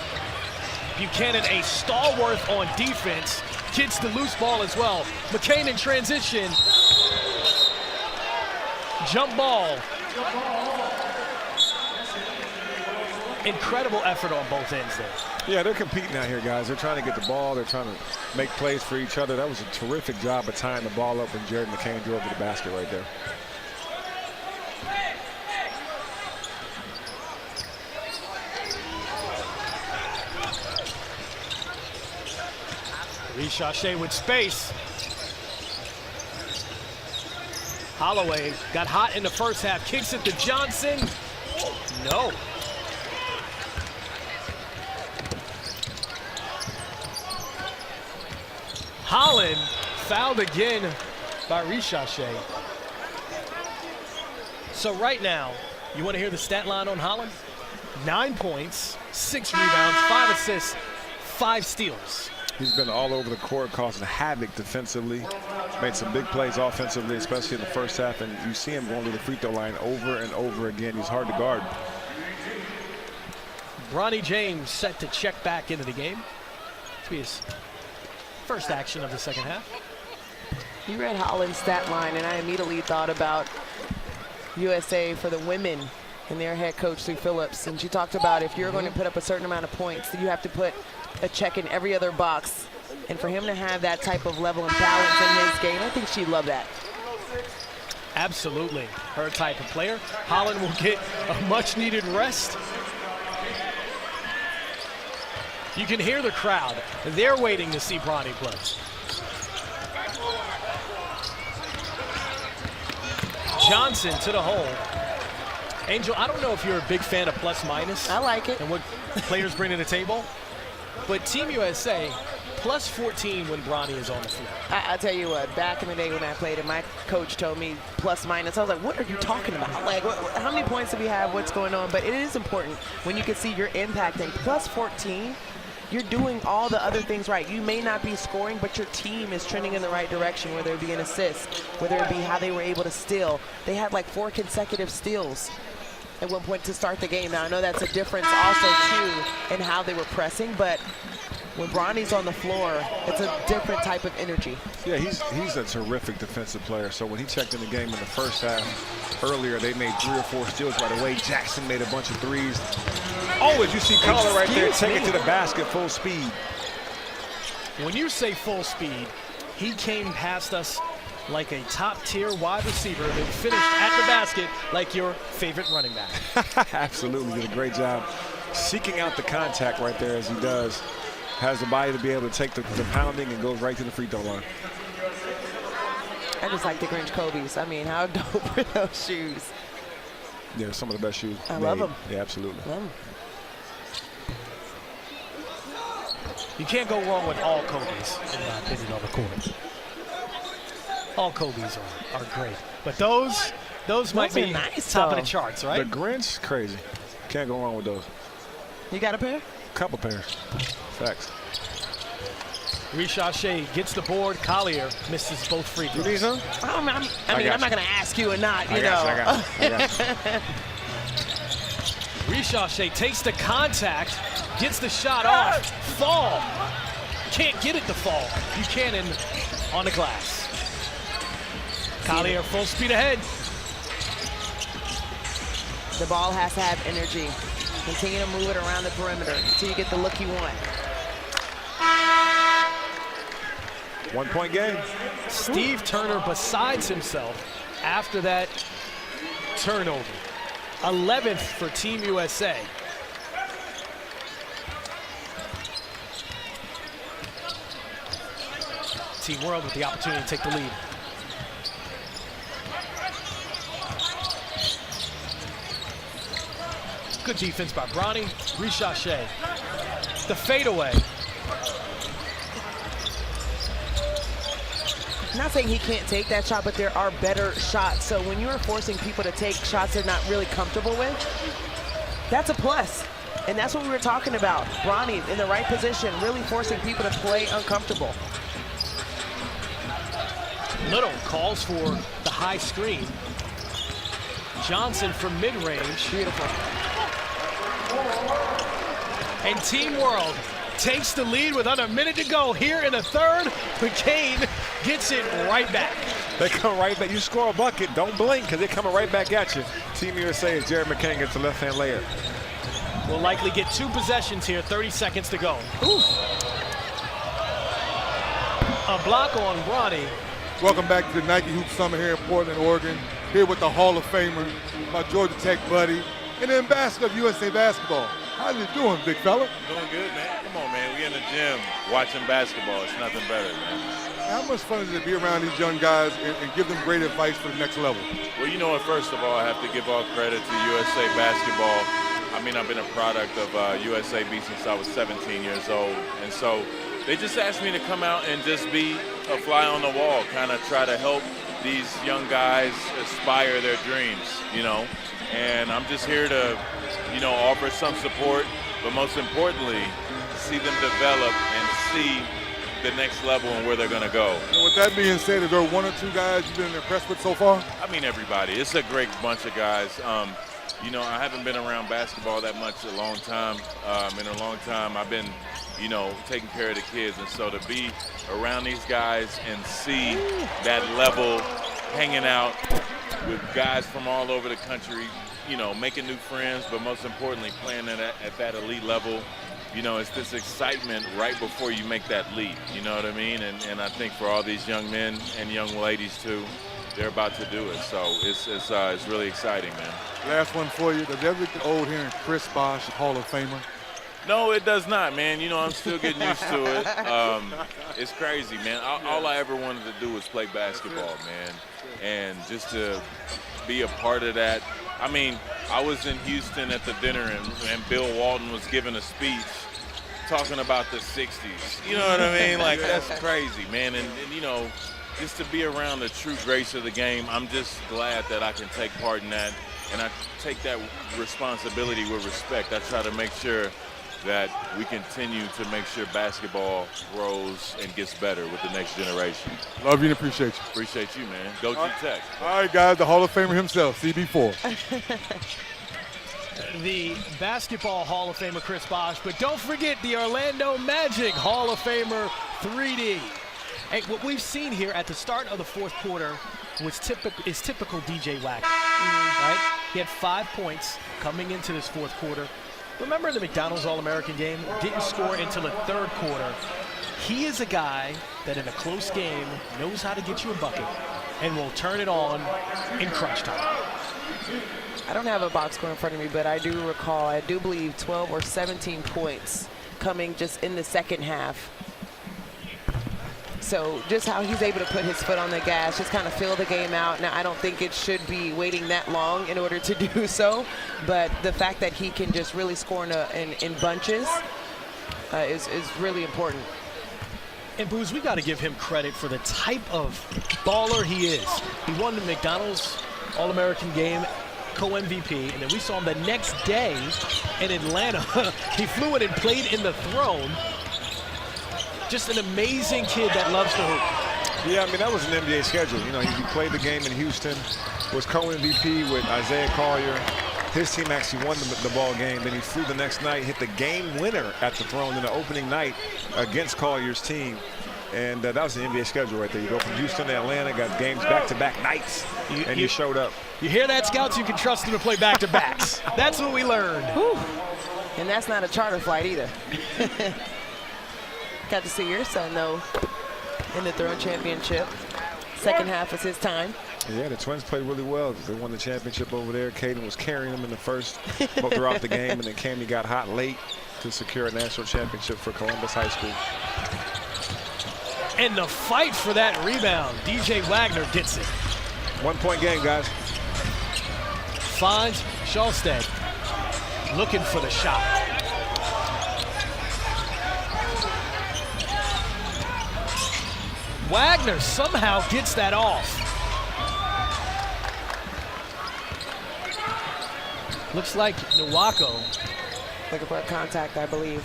Buchanan, a stalwart on defense, gets the loose ball as well. McCain in transition. Jump ball. Incredible effort on both ends there. Yeah, they're competing out here, guys. They're trying to get the ball. They're trying to make plays for each other. That was a terrific job of tying the ball up when Jared McCain drove to the basket right there. Richache with space. Holloway got hot in the first half, kicks it to Johnson. No. Holland fouled again by Richache. So right now, you want to hear the stat line on Holland? 9 points, 6 rebounds, 5 assists, 5 steals. He's been all over the court, causing havoc defensively. Made some big plays offensively, especially in the first half, and you see him going to the free throw line over and over again. He's hard to guard. Bronny James set to check back into the game. This will be his first action of the second half. You read Holland's stat line, and I immediately thought about USA for the women and their head coach, Sue Phillips. And she talked about if you're going to put up a certain amount of points, you have to put a check in every other box. And for him to have that type of level and balance in his game, I think she'd love that. Absolutely, her type of player. Holland will get a much-needed rest. You can hear the crowd. They're waiting to see Bronny play. Johnson to the hole. Angel, I don't know if you're a big fan of plus minus. I like it. And what players bring to the table. But Team USA plus 14 when Bronny is on the floor. I tell you what, back in the day when I played and my coach told me plus minus, I was like, what are you talking about? Like, how many points do we have? What's going on? But it is important when you can see you're impacting. Plus 14, you're doing all the other things right. You may not be scoring, but your team is trending in the right direction, whether it be an assist, whether it be how they were able to steal. They had like 4 consecutive steals at one point to start the game. Now, I know that's a difference also, too, in how they were pressing, but when Bronny's on the floor, it's a different type of energy. Yeah, he's a terrific defensive player. So when he checked in the game in the first half, earlier they made 3 or 4 steals right away. Jackson made a bunch of threes. Oh, as you see Collar right there, take it to the basket full speed. When you say full speed, he came past us like a top-tier wide receiver that finished at the basket like your favorite running back. Absolutely, did a great job seeking out the contact right there as he does. Has the body to be able to take the pounding and goes right to the free throw line. I just like the Grinch Kobe's. I mean, how dope are those shoes? Yeah, some of the best shoes I made. love them. Yeah, absolutely. You can't go wrong with all Kobe's, in my opinion, on the court. All Kobe's are great. But those might be nice, top of though. the charts, right? The Grinch, crazy. Can't go wrong with those. You got a pair? Couple pairs. Facts. Richache gets the board. Collier misses both free throws. You need some? I'm not going to ask you or not, you I got you. Richache takes the contact, gets the shot off, fall. Can't get it to fall. Buchanan on the glass. Collier full speed ahead. The ball has to have energy. Continue to move it around the perimeter until you get the look you want. 1-point game. Steve Turner besides himself after that turnover. 11th for Team USA. Team World with the opportunity to take the lead. Good defense by Bronny. Richache. The fadeaway. Not saying he can't take that shot, but there are better shots. So when you're forcing people to take shots they're not really comfortable with, that's a plus. And that's what we were talking about. Bronny in the right position, really forcing people to play uncomfortable. Little calls for the high screen. Johnson from mid-range. Beautiful. And Team World takes the lead with under a minute to go here in the third. McCain gets it right back. They come right back. You score a bucket, don't blink because they're coming right back at you. Team USA as Jared McCain gets the left-hand layup. Will likely get 2 possessions here, 30 seconds to go. Ooh. A block on Bronny. Welcome back to the Nike Hoop Summer here in Portland, Oregon. Here with the Hall of Famer, my Georgia Tech buddy, and the ambassador of USA Basketball. How you doing, big fella? Doing good, man. Come on, man. We in the gym watching basketball. It's nothing better, man. How much fun is it to be around these young guys and give them great advice for the next level? Well, you know what? First of all, I have to give all credit to USA Basketball. I mean, I've been a product of USAB since I was 17 years old. And so they just asked me to come out and just be a fly on the wall, kind of try to help these young guys aspire their dreams, you know. And I'm just here to, you know, offer some support, but most importantly, see them develop and see the next level and where they're going to go. And with that being said, is there 1 or 2 guys you've been impressed with so far? I mean, everybody. It's a great bunch of guys. You know, I haven't been around basketball that much a long time. In a long time, I've been, you know, taking care of the kids. And so to be around these guys and see that level, hanging out with guys from all over the country, you know, making new friends, but most importantly, playing at that elite level, you know, it's this excitement right before you make that leap, you know what I mean? And I think for all these young men and young ladies too, they're about to do it. So it's really exciting, man. Last one for you. Does it ever get old hearing Chris Bosh, Hall of Famer? No, it does not, man. You know, I'm still getting used to it. It's crazy, man. All I ever wanted to do was play basketball, man. And just to be a part of that. I mean, I was in Houston at the dinner, and Bill Walton was giving a speech, talking about the 60s. You know what I mean? Like, that's crazy, man. And, you know, just to be around the true grace of the game, I'm just glad that I can take part in that. And I take that responsibility with respect. I try to make sure that we continue to make sure basketball grows and gets better with the next generation. Love you and appreciate you. Appreciate you, man. Go G-Tech. All right, guys, the Hall of Famer himself, CB4. The Basketball Hall of Famer Chris Bosh, but don't forget the Orlando Magic Hall of Famer 3D. Hey, what we've seen here at the start of the fourth quarter is typical DJ Wagner, right? He had 5 points coming into this fourth quarter. Remember the McDonald's All-American game? Didn't score until the third quarter. He is a guy that in a close game knows how to get you a bucket and will turn it on in crunch time. I don't have a box score in front of me, but I do believe 12 or 17 points coming just in the second half. So just how he's able to put his foot on the gas, just kind of fill the game out. Now, I don't think it should be waiting that long in order to do so, but the fact that he can just really score in bunches is really important. And Booz, we got to give him credit for the type of baller he is. He won the McDonald's All-American game, co-MVP, and then we saw him the next day in Atlanta. He flew in and played in the Throne. Just an amazing kid that loves to hoop. Yeah, I mean, that was an NBA schedule. You know, he played the game in Houston, was co-MVP with Isaiah Collier. His team actually won the ball game. Then he flew the next night, hit the game winner at the Throne in the opening night against Collier's team. And that was the NBA schedule right there. You go from Houston to Atlanta, got games back-to-back nights, and you showed up. You hear that, scouts? You can trust him to play back-to-backs. That's what we learned. Whew. And that's not a charter flight either. Got to see your son, though, in the Throne Championship. Second half was his time. Yeah, the Twins played really well. They won the championship over there. Caden was carrying them in the first throughout the game, and then Cammy got hot late to secure a national championship for Columbus High School. And the fight for that rebound, DJ Wagner gets it. 1 point game, guys. Finds Schulstead looking for the shot. Wagner somehow gets that off. Looks like Nwako Looking for a contact, I believe.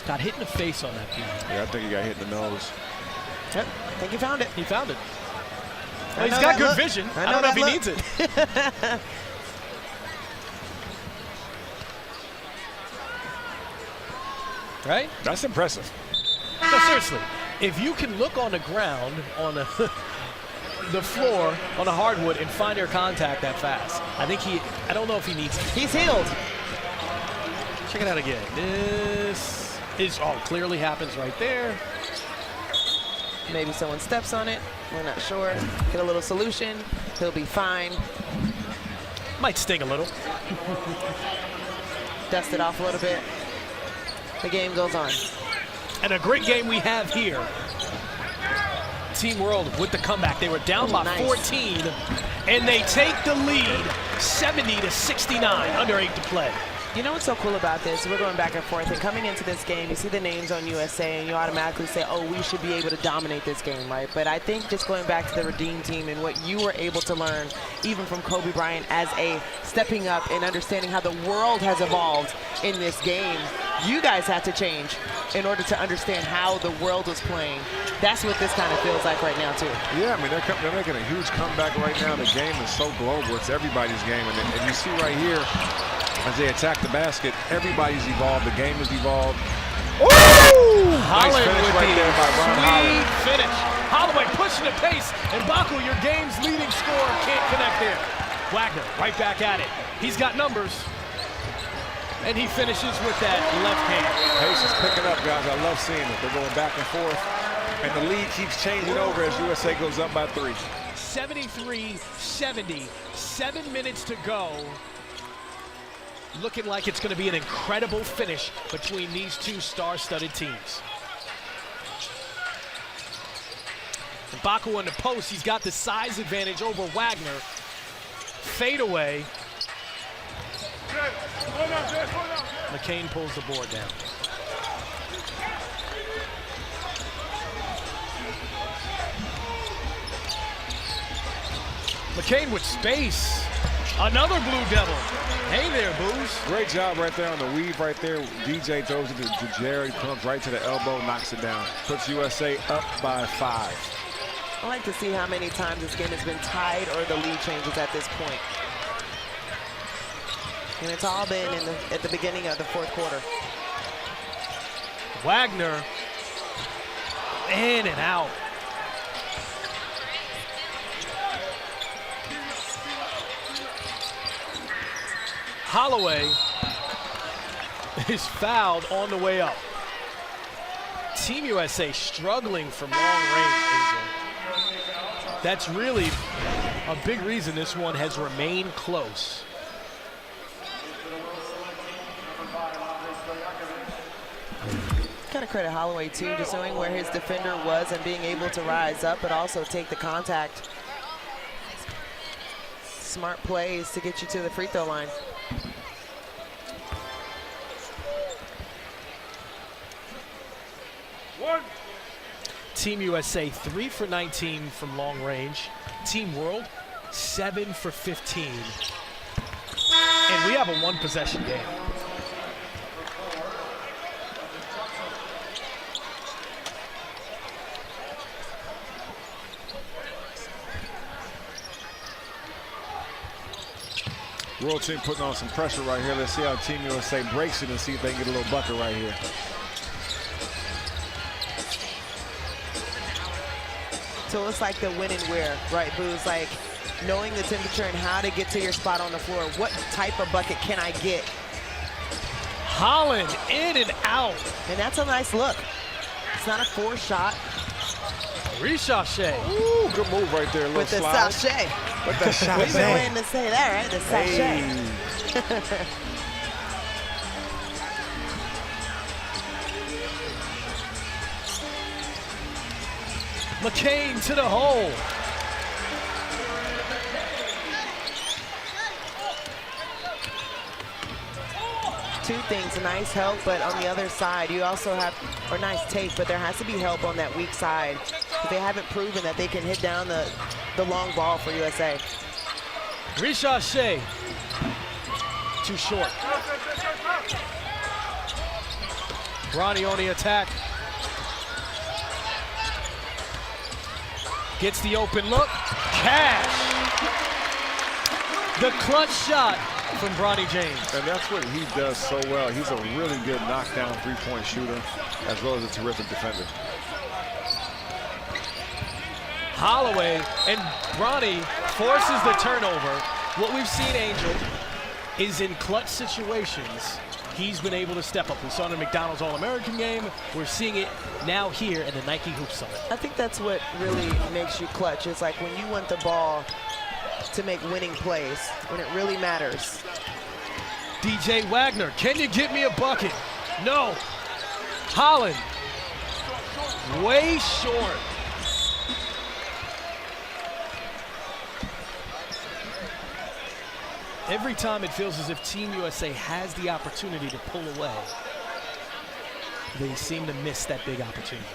got hit in the face on that beat. Yeah, I think he got hit in the nose. Yep, I think he found it. He found it. Well, he's got good vision. I don't know if he needs it. Right? That's impressive. No, seriously. If you can look on the ground, on the floor, on the hardwood, and find your contact that fast, I don't know if he needs it. He's healed. Check it out again. This is, clearly happens right there. Maybe someone steps on it. We're not sure. Get a little solution. He'll be fine. Might sting a little. Dust it off a little bit. The game goes on. And a great game we have here. Team World with the comeback. They were down by 14, and they take the lead 70-69, under 8 to play. You know what's so cool about this? We're going back and forth, and coming into this game, you see the names on USA, and you automatically say, oh, we should be able to dominate this game, right? But I think just going back to the Redeem team and what you were able to learn, even from Kobe Bryant, as a stepping up and understanding how the world has evolved in this game, you guys had to change in order to understand how the world was playing. That's what this kind of feels like right now, too. Yeah, I mean, they're making a huge comeback right now. The game is so global. It's everybody's game. And you see right here, as they attack the basket, everybody's evolved. The game has evolved. Ooh! Nice finish right there by Ron Holland. Finish. Holloway pushing the pace, and Baku, your game's leading scorer, can't connect there. Wagner right back at it. He's got numbers. And he finishes with that left hand. Pace is picking up, guys. I love seeing it. They're going back and forth. And the lead keeps changing over as USA goes up by 3. 73-70, 7 minutes to go. Looking like it's going to be an incredible finish between these two star-studded teams. Baku on the post. He's got the size advantage over Wagner. Fade away. McCain pulls the board down. McCain with space. Another Blue Devil. Hey there, Booze. Great job right there on the weave right there. DJ throws it to Jared, comes right to the elbow, knocks it down. Puts USA up by 5. I like to see how many times this game has been tied or the lead changes at this point. And it's all been at the beginning of the fourth quarter. Wagner in and out. Holloway is fouled on the way up. Team USA struggling from long range, AJ. That's really a big reason this one has remained close. Gotta credit Holloway too, just knowing where his defender was and being able to rise up, but also take the contact. Smart plays to get you to the free throw line. Team USA 3 for 19 from long range. Team World 7 for 15. And we have a one possession game. World team putting on some pressure right here. Let's see how Team USA breaks it and see if they can get a little bucket right here. So it's like the win and wear, right, Booze? Like knowing the temperature and how to get to your spot on the floor. What type of bucket can I get? Holland in and out. And that's a nice look. It's not a forced shot. Ricochet. Ooh, good move right there. With the slide. sachet. With the sachet. We've been waiting to say that, right? The sachet. Hey. McCain to the hole. Two things, nice help, but on the other side, you also have, or nice take, but there has to be help on that weak side. They haven't proven that they can hit down the long ball for USA. Ricochet. Too short. Bronny on the attack. Gets the open look. Cash. The clutch shot from Bronny James. And that's what he does so well. He's a really good knockdown three-point shooter as well as a terrific defender. Holloway and Bronny forces the turnover. What we've seen, Angel, is in clutch situations, he's been able to step up. We saw it in the McDonald's All-American game. We're seeing it now here in the Nike Hoop Summit. I think that's what really makes you clutch. It's like when you want the ball to make winning plays, when it really matters. DJ Wagner, can you get me a bucket? No. Holland, way short. Every time it feels as if Team USA has the opportunity to pull away, they seem to miss that big opportunity.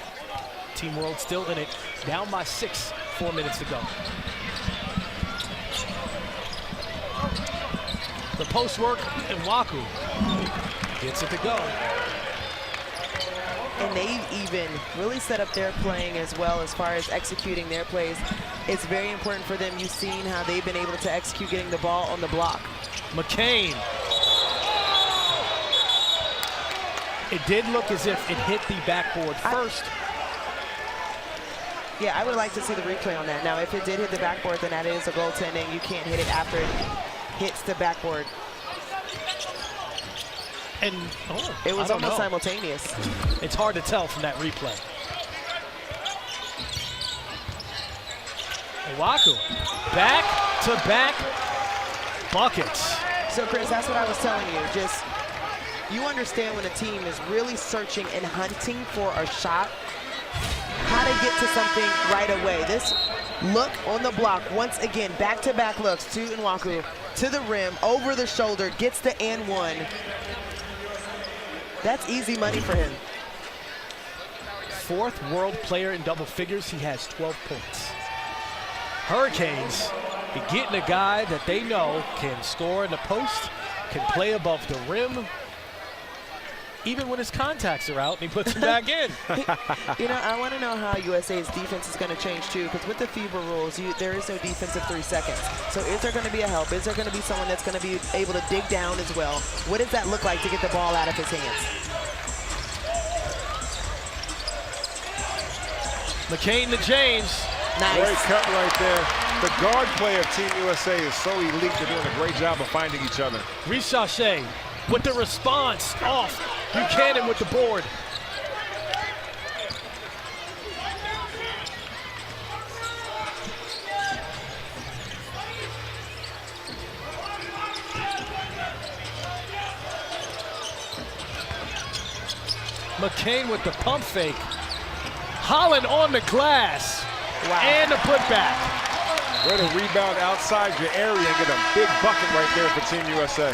Team World still in it, down by 6, 4 minutes to go. The post work, and Waku gets it to go. And they've even really set up their playing as well as far as executing their plays. It's very important for them. You've seen how they've been able to execute getting the ball on the block. McCain. It did look as if it hit the backboard first. Yeah, I would like to see the replay on that. Now, if it did hit the backboard, then that is a goaltending. You can't hit it after it hits the backboard. And it was almost know. simultaneous. It's hard to tell from that replay. Waku, back-to-back buckets. So, Chris, that's what I was telling you. Just, you understand when a team is really searching and hunting for a shot, how to get to something right away. This look on the block, once again, back-to-back looks to Nwaku, to the rim, over the shoulder, gets the and one. That's easy money for him. 4th world player in double figures. He has 12 points. Hurricanes and getting a guy that they know can score in the post, can play above the rim, even when his contacts are out and he puts them back in. You know, I want to know how USA's defense is going to change too, because with the FIBA rules, there is no defensive 3 seconds. So is there going to be a help? Is there going to be someone that's going to be able to dig down as well? What does that look like to get the ball out of his hands? McCain to James. Nice. Great cut right there. The guard play of Team USA is so elite. They're doing a great job of finding each other. Richache with the response off. Buchanan with the board. McCain with the pump fake. Holland on the glass. Wow. And the putback. Way to rebound outside your area and get a big bucket right there for Team USA.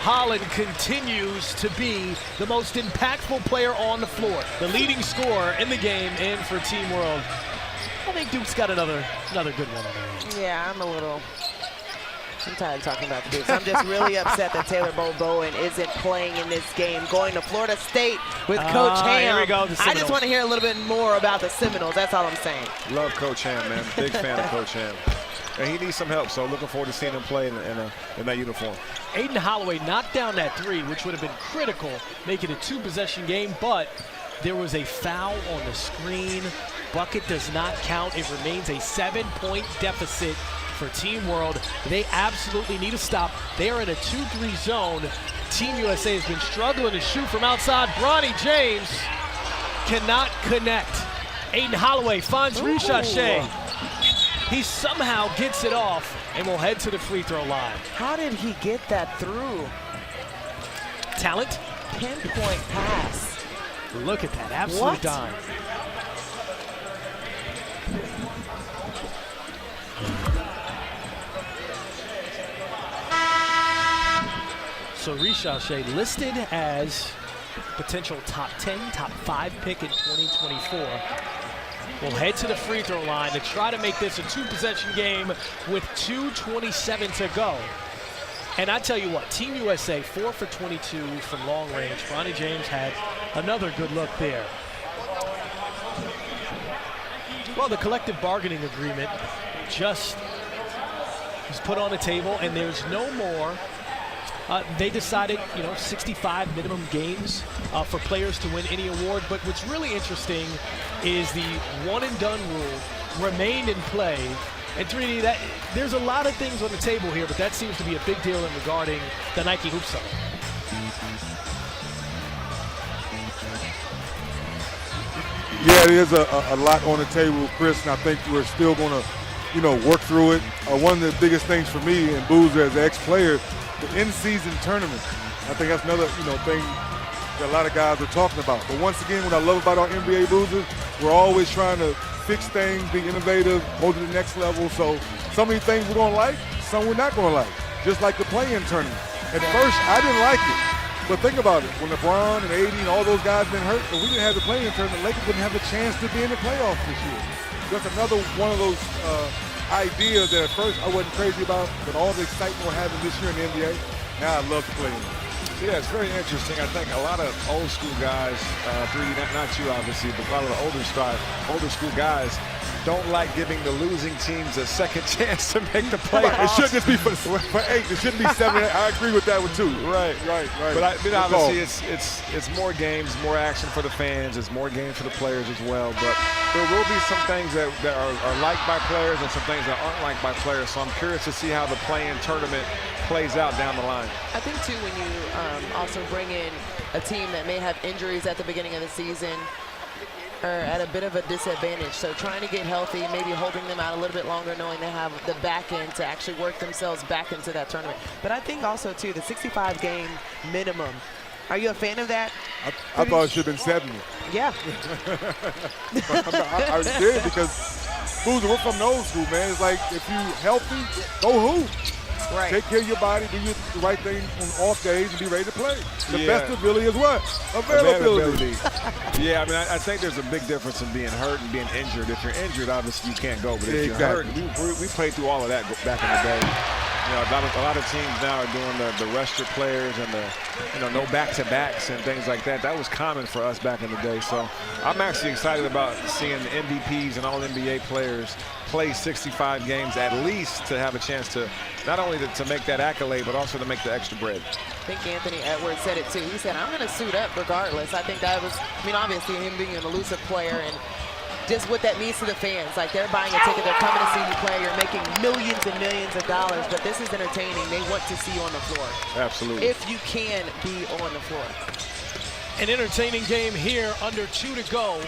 Holland continues to be the most impactful player on the floor. The leading scorer in the game and for Team World. I think Duke's got another good one on there. Yeah, I'm tired of talking about the Dukes. I'm just really upset that Taylor Bowen isn't playing in this game, going to Florida State with Coach Ham. Here we go, the I just Seminoles. want to hear a little bit more about the Seminoles. That's all I'm saying. Love Coach Ham, man. Big fan of Coach Ham. And he needs some help, so looking forward to seeing him play in that uniform. Aiden Holloway knocked down that 3, which would have been critical, making a 2-possession game, but there was a foul on the screen. Bucket does not count. It remains a 7-point deficit for Team World. They absolutely need to stop. They are in a 2-3 zone. Team USA has been struggling to shoot from outside. Bronny James cannot connect. Aiden Holloway finds Richache. He somehow gets it off and will head to the free throw line. How did he get that through? Talent. Pinpoint pass. Look at that, absolute What? dime. So Richache listed as potential top 10, top 5 pick in 2024. Will head to the free throw line to try to make this a 2-possession game with 2:27 to go. And I tell you what, Team USA 4 for 22 from long range. Bronny James had another good look there. Well, the collective bargaining agreement just was put on the table, and there's no more. They decided, 65 minimum games for players to win any award. But what's really interesting is the one-and-done rule remained in play. And 3D, there's a lot of things on the table here, but that seems to be a big deal regarding the Nike Hoop Summit. Yeah, there's a lot on the table, Chris, and I think we're still going to, work through it. One of the biggest things for me and Boozer as an ex-player, the in-season tournament. I think that's another, thing that a lot of guys are talking about. But once again, what I love about our NBA Boozers, we're always trying to fix things, be innovative, go to the next level. So some of these things we're going to like, some we're not going to like. Just like the play-in tournament. At first, I didn't like it. But think about it. When LeBron and AD and all those guys been hurt, and we didn't have the play-in tournament, Lakers wouldn't have a chance to be in the playoffs this year. That's another one of those ideas that at first I wasn't crazy about, but all the excitement we're having this year in the NBA, now I love the play-in. Yeah, it's very interesting. I think a lot of old school guys, 3D, not you obviously, but a lot of the older school guys don't like giving the losing teams a second chance to make the playoffs. It should just be for 8. It shouldn't be 7. I agree with that one too. Right. But obviously it's more games, more action for the fans. It's more games for the players as well. But there will be some things that are liked by players and some things that aren't liked by players. So I'm curious to see how the play-in tournament plays out down the line. I think, too, when you also bring in a team that may have injuries at the beginning of the season, are at a bit of a disadvantage. So trying to get healthy, maybe holding them out a little bit longer, knowing they have the back end to actually work themselves back into that tournament. But I think also, too, the 65-game minimum. Are you a fan of that? I thought it should have been 70. Yeah. I did because, Boozer, we're from the old school, man. It's like if you healthy, go hoop. Right. Take care of your body, do the right thing on off days, and be ready to play. The Yeah. best ability is what? Availability. Yeah, I mean, I think there's a big difference in being hurt and being injured. If you're injured, obviously you can't go. But if you're hurt, we played through all of that back in the day. You know, a lot of teams now are doing the rest your players and the no back-to-backs and things like that. That was common for us back in the day. So I'm actually excited about seeing the MVPs and all NBA players play 65 games at least to have a chance to not only to make that accolade, but also to make the extra bread. I think Anthony Edwards said it too. He said, I'm going to suit up regardless. I think that was, I mean, obviously him being an elusive player and just what that means to the fans. Like, they're buying a ticket, they're coming to see you play, you're making millions and millions of dollars, but this is entertaining. They want to see you on the floor. Absolutely. If you can be on the floor. An entertaining game here, under 2 to go.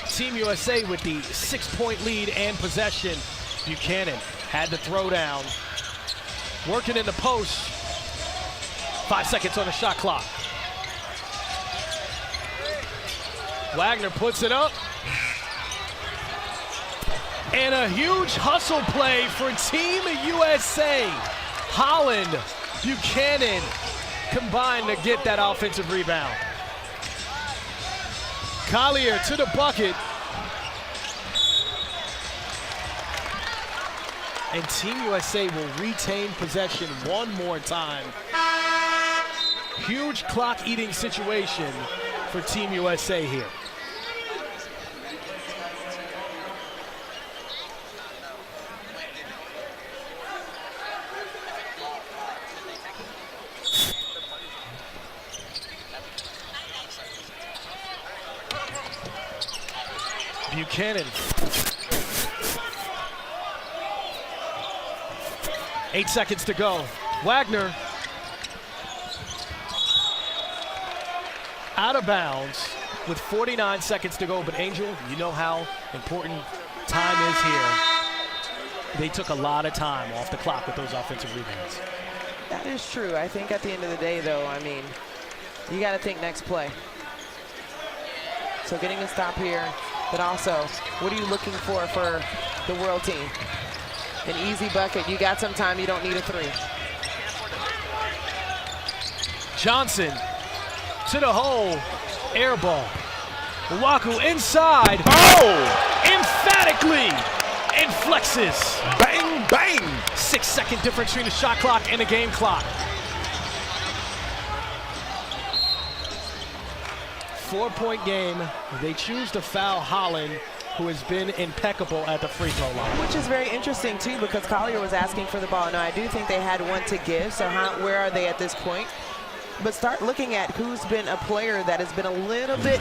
Team USA with the 6-point lead and possession. Buchanan had the throwdown. Working in the post. 5 seconds on the shot clock. Wagner puts it up. And a huge hustle play for Team USA. Holland, Buchanan combined to get that offensive rebound. Collier to the bucket. And Team USA will retain possession one more time. Huge clock-eating situation for Team USA here. Buchanan. 8 seconds to go. Wagner out of bounds with 49 seconds to go. But Angel, you know how important time is here. They took a lot of time off the clock with those offensive rebounds. That is true. I think at the end of the day, though, I mean, you got to think next play. So getting a stop here, but also, what are you looking for the world team? An easy bucket. You got some time. You don't need a three. Johnson to the hole. Air ball. Waku inside. Oh! Emphatically. And flexes. Bang, bang! 6-second difference between the shot clock and the game clock. 4-point game. They choose to foul Holland, who has been impeccable at the free throw line. Which is very interesting, too, because Collier was asking for the ball. Now, I do think they had one to give, so where are they at this point? But start looking at who's been a player that has been a little bit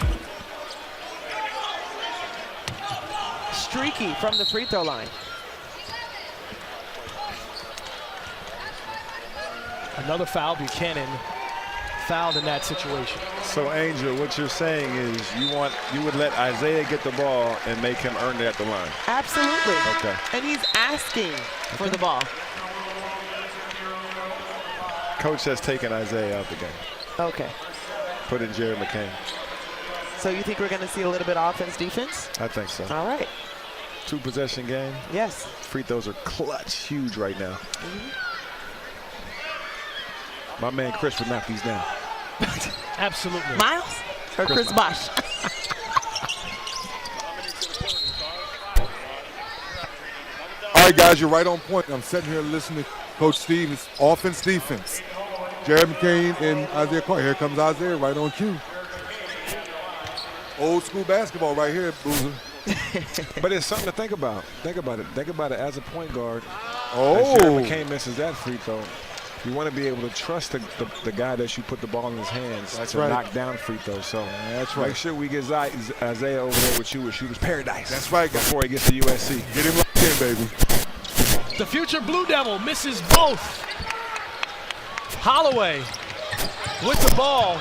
streaky from the free throw line. Another foul. Buchanan fouled in that situation. So, Angel, what you're saying is you would let Isaiah get the ball and make him earn it at the line. Absolutely. Okay. And he's asking for the ball. Coach has taken Isaiah out the game. Okay. Put in Jerry McCain. So you think we're going to see a little bit of offense, defense? I think so. All right. 2-possession game. Yes. Free throws are clutch, huge right now. My man Chris would knock these down. Absolutely. Miles or Chris Bosh? All right, guys, you're right on point. I'm sitting here listening to Coach Steve. It's offense, defense. Jared McCain and Isaiah Clark. Here comes Isaiah right on cue. Old school basketball right here, Boozer. But it's something to think about. Think about it. Think about it as a point guard. Oh. As Jared McCain misses that free throw. You want to be able to trust the guy that you put the ball in his hands to knock down free throws. So that's right. Make sure we get Isaiah over there with you with Shooter's Paradise. That's right. Before he gets to USC. Get him locked in, baby. The future Blue Devil misses both. Holloway with the ball.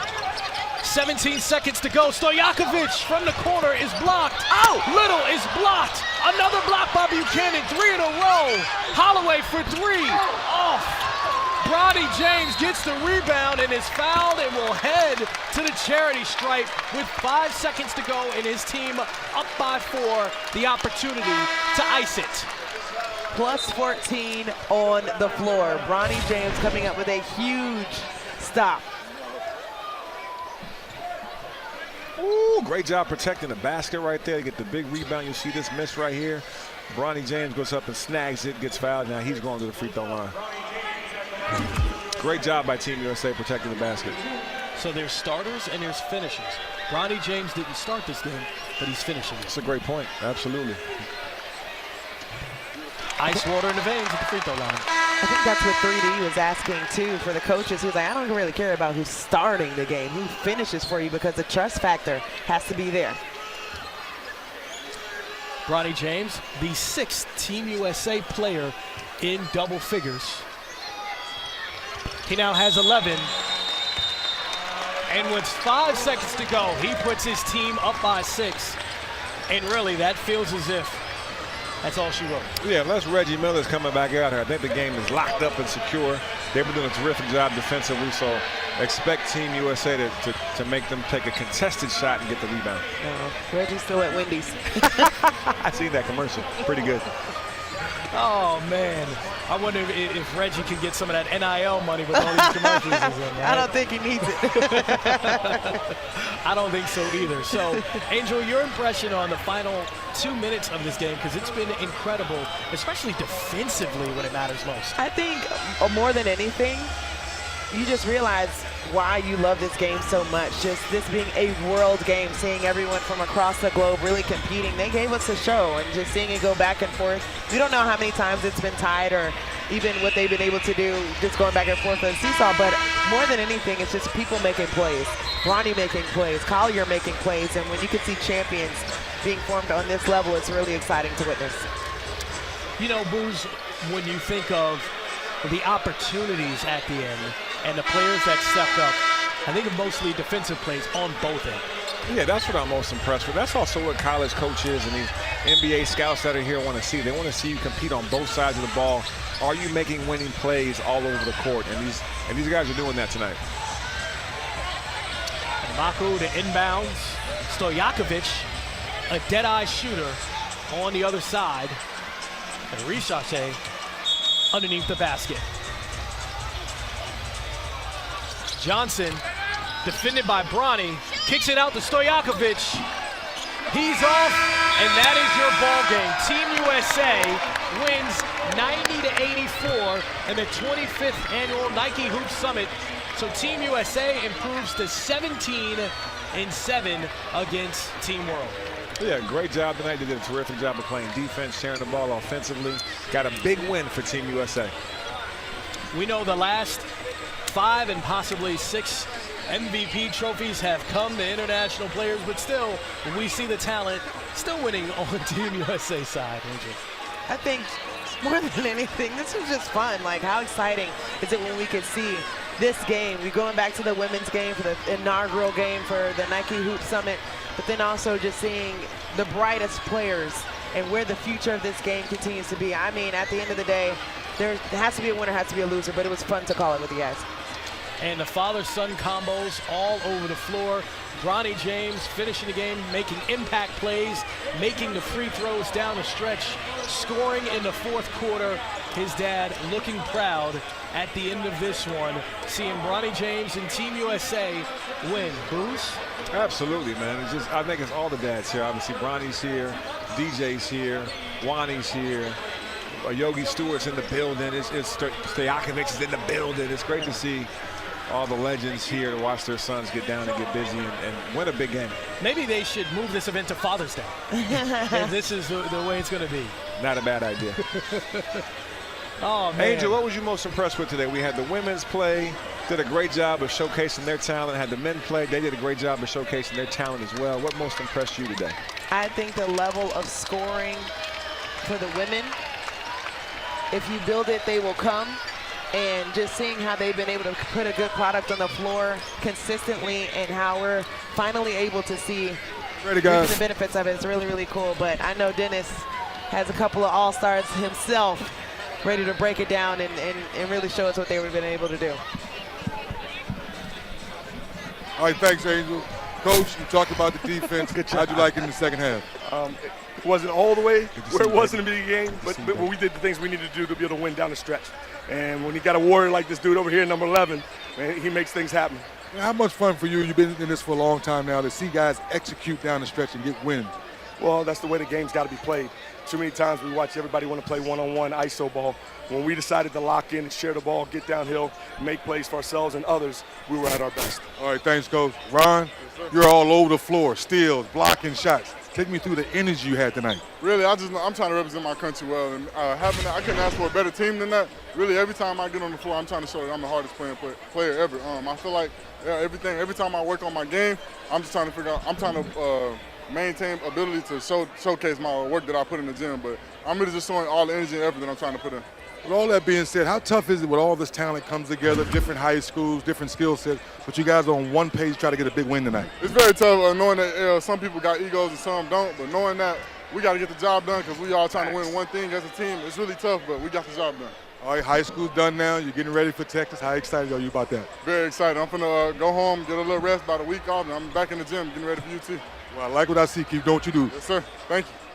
17 seconds to go. Stojakovic from the corner is blocked. Oh! Little is blocked. Another block by Buchanan. 3 in a row. Holloway for 3. Off. Bronny James gets the rebound and is fouled and will head to the charity stripe with 5 seconds to go and his team up by 4. The opportunity to ice it. plus 14 on the floor. Bronny James coming up with a huge stop. Ooh, great job protecting the basket right there. Get the big rebound. You see this miss right here. Bronny James goes up and snags it, gets fouled. Now he's going to the free throw line. Great job by Team USA protecting the basket. So there's starters and there's finishers. Bronny James didn't start this game, but he's finishing it. That's a great point. Absolutely. Ice water in the veins at the free throw line. I think that's what 3D was asking too for the coaches. He was like, I don't really care about who's starting the game, who finishes for you, because the trust factor has to be there. Bronny James, the 6th Team USA player in double figures. He now has 11. And with 5 seconds to go, he puts his team up by 6. And really, that feels as if that's all she wrote. Yeah, unless Reggie Miller's coming back out here, I think the game is locked up and secure. They've been doing a terrific job defensively, so expect Team USA to make them take a contested shot and get the rebound. Reggie's still at Wendy's. I seen that commercial. Pretty good. Oh, man. I wonder if Reggie can get some of that NIL money with all these commercials. Right? I don't think he needs it. I don't think so either. So, Angel, your impression on the final 2 minutes of this game, because it's been incredible, especially defensively when it matters most. I think more than anything, you just realize why you love this game so much. Just this being a world game, seeing everyone from across the globe really competing. They gave us a show, and just seeing it go back and forth. We don't know how many times it's been tied or even what they've been able to do just going back and forth on the seesaw, but more than anything, it's just people making plays. Bronny making plays, Collier making plays, and when you can see champions being formed on this level, it's really exciting to witness. You know, Booz, when you think of the opportunities at the end and the players that stepped up, I think of mostly defensive plays on both ends. Yeah, that's what I'm most impressed with. That's also what college coaches and these NBA scouts that are here want to see. They want to see you compete on both sides of the ball. Are you making winning plays all over the court? And these guys are doing that tonight. And Mako to inbounds. Stojakovic, a dead-eye shooter on the other side. And Richache underneath the basket. Johnson, defended by Bronny, kicks it out to Stojakovic. He's off, and that is your ball game. Team USA wins 90-84 in the 25th annual Nike Hoop Summit. So Team USA improves to 17-7 against Team World. Yeah, great job tonight. They did a terrific job of playing defense, sharing the ball offensively. Got a big win for Team USA. We know the last 5 and possibly 6 MVP trophies have come to international players, but still, we see the talent still winning on Team USA side, Angel. I think more than anything, this was just fun. Like, how exciting is it when we could see this game? We're going back to the women's game for the inaugural game for the Nike Hoop Summit, but then also just seeing the brightest players and where the future of this game continues to be. I mean, at the end of the day, there has to be a winner, has to be a loser, but it was fun to call it with you guys. And the father-son combos all over the floor. Bronny James finishing the game, making impact plays, making the free throws down the stretch, scoring in the fourth quarter. His dad looking proud at the end of this one, seeing Bronny James and Team USA win. Booz? Absolutely, man. It's just, I think it's all the dads here. Obviously, Bronny's here, DJ's here, Wani's here. Yogi Stewart's in the building. It's Stojakovic is in the building. It's great to see all the legends here to watch their sons get down and get busy and win a big game. Maybe they should move this event to Father's Day. And this is the way it's going to be. Not a bad idea. Oh, man. Angel, what was you most impressed with today? We had the women's play, did a great job of showcasing their talent. Had the men play, they did a great job of showcasing their talent as well. What most impressed you today? I think the level of scoring for the women, if you build it, they will come. And just seeing how they've been able to put a good product on the floor consistently and how we're finally able to see Ready, guys. the benefits of it. It's really, really cool. But I know Dennis has a couple of all-stars himself ready to break it down and really show us what they've been able to do. All right, thanks, Angel. Coach, you talked about the defense. How'd you like it in the second half? wasn't all the way to where see it was that. in the beginning game, Good to but see when we did the things we needed to do to be able to win down the stretch. And when you got a warrior like this dude over here, number 11, man, he makes things happen. How much fun for you? You've been in this for a long time now to see guys execute down the stretch and get wins. Well, that's the way the game's got to be played. Too many times we watch everybody want to play one-on-one ISO ball. When we decided to lock in and share the ball, get downhill, make plays for ourselves and others, we were at our best. All right, thanks, Coach. Ron, you're all over the floor, steals, blocking shots. Take me through the energy you had tonight. Really, I'm trying to represent my country well, and I couldn't ask for a better team than that. Really, every time I get on the floor, I'm trying to show that I'm the hardest player ever. I feel like every time I work on my game, I'm just trying to figure out. I'm trying to maintain ability to showcase my work that I put in the gym, but I'm really just showing all the energy and effort that I'm trying to put in. With all that being said, how tough is it with all this talent comes together, different high schools, different skill sets, but you guys are on one page try to get a big win tonight? It's very tough knowing that some people got egos and some don't, but knowing that we got to get the job done because we all trying to win one thing as a team. It's really tough, but we got the job done. All right, high school's done now. You're getting ready for Texas. How excited are you about that? Very excited. I'm going to go home, get a little rest, about a week off, and I'm back in the gym getting ready for UT. Well, I like what I see. Keep doing what you do. Yes, sir. Thank you.